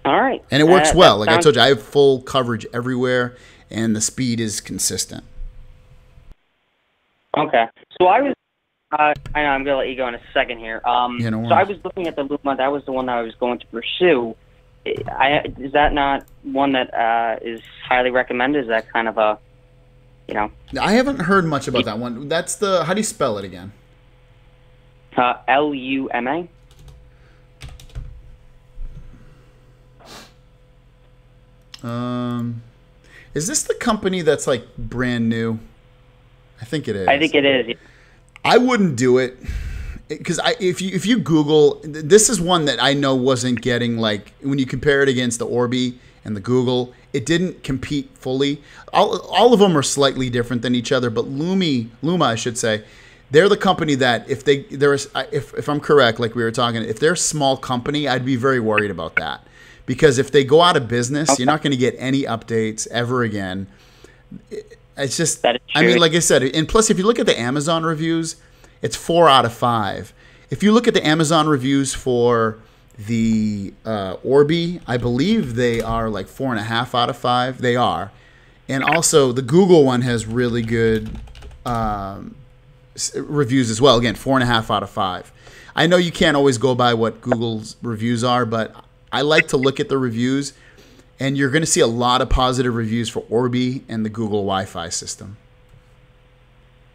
All right. And it works well. Like I told you, I have full coverage everywhere, and the speed is consistent. Okay. So I know I'm going to let you go in a second here. So I was looking at the Luma. That was the one that I was going to pursue. Is that not one that is highly recommended? Is that kind of a... I haven't heard much about that one. That's how do you spell it again? Luma. Is this the company that's like brand new? I think it is. I think it is. I wouldn't do it because if you Google, this is one that I know wasn't getting, like, when you compare it against the Orbi and the Google, it didn't compete fully. All of them are slightly different than each other, but Luma, I should say, they're the company that if I'm correct, like we were talking, if they're a small company, I'd be very worried about that, because if they go out of business, you're not going to get any updates ever again. It's just, I mean, like I said, and plus, if you look at the Amazon reviews, it's 4 out of 5. If you look at the Amazon reviews for the Orbi, I believe they are like 4.5 out of 5. They are. And also, the Google one has really good reviews as well. Again, 4.5 out of 5. I know you can't always go by what Google's reviews are, but I like to look at the reviews. And you're going to see a lot of positive reviews for Orbi and the Google Wi-Fi system.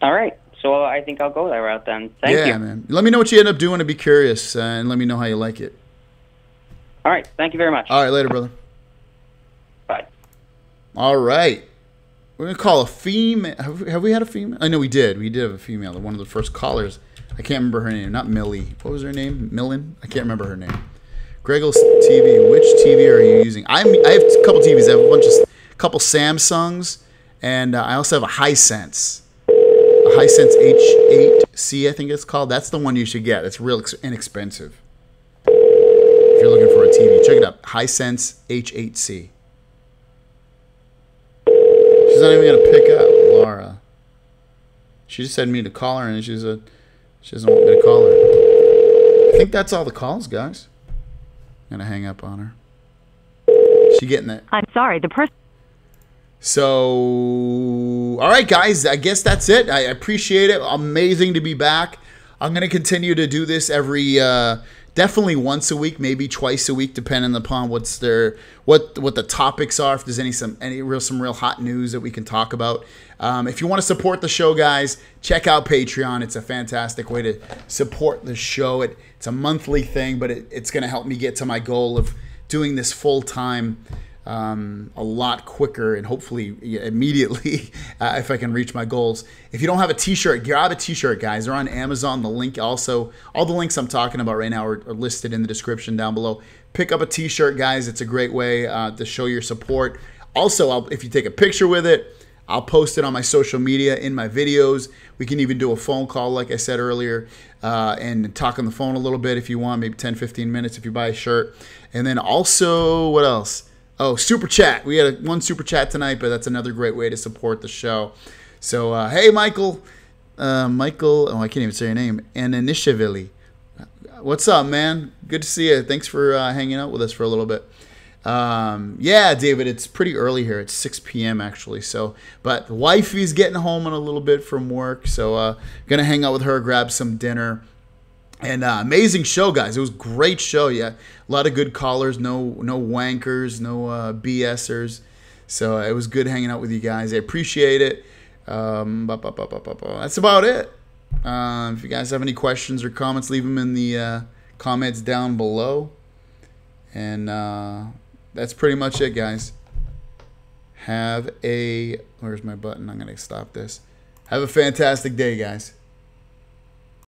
All right. So I think I'll go that route then. Thank you. Yeah, man. Let me know what you end up doing. I'd be curious, and let me know how you like it. All right. Thank you very much. All right. Later, brother. Bye. All right. We're going to call a female. Have we had a female? I know we did. We did have a female. One of the first callers. I can't remember her name. Not Millie. What was her name? Millen? I can't remember her name. GregglesTV, which TV are you using? I have a couple TVs. I have a couple Samsungs, and I also have a Hisense. Hisense H8C, I think it's called. That's the one you should get. It's real inexpensive. If you're looking for a TV, check it out. Hisense H8C. She's not even going to pick up, Laura. She just said me to call her, and she doesn't want me to call her. I think that's all the calls, guys. I'm going to hang up on her. She getting that? I'm sorry, the person. So, all right, guys, I guess that's it. I appreciate it. Amazing to be back. I'm going to continue to do this every, definitely once a week, maybe twice a week, depending upon what the topics are. If there's some real hot news that we can talk about. If you want to support the show, guys, check out Patreon. It's a fantastic way to support the show. It's a monthly thing, but it's going to help me get to my goal of doing this full time. A lot quicker and hopefully immediately if I can reach my goals. If you don't have a t-shirt, grab a t-shirt, guys. They're on Amazon. The link also, all the links I'm talking about right now are listed in the description down below. Pick up a t-shirt, guys. It's a great way to show your support. Also, if you take a picture with it, I'll post it on my social media, in my videos. We can even do a phone call, like I said earlier, and talk on the phone a little bit if you want, maybe 10, 15 minutes if you buy a shirt. And then also, what else? Oh, Super Chat. We had one Super Chat tonight, but that's another great way to support the show. So, hey, Michael. Michael, I can't even say your name. Ananishvili. What's up, man? Good to see you. Thanks for hanging out with us for a little bit. Yeah, David, it's pretty early here. It's 6 p.m. actually. So, but the wifey's getting home in a little bit from work. So, going to hang out with her, grab some dinner. And amazing show, guys. It was a great show. Yeah, a lot of good callers. No wankers, no BSers. So it was good hanging out with you guys. I appreciate it. That's about it. If you guys have any questions or comments, leave them in the comments down below. And that's pretty much it, guys. Where's my button? I'm going to stop this. Have a fantastic day, guys.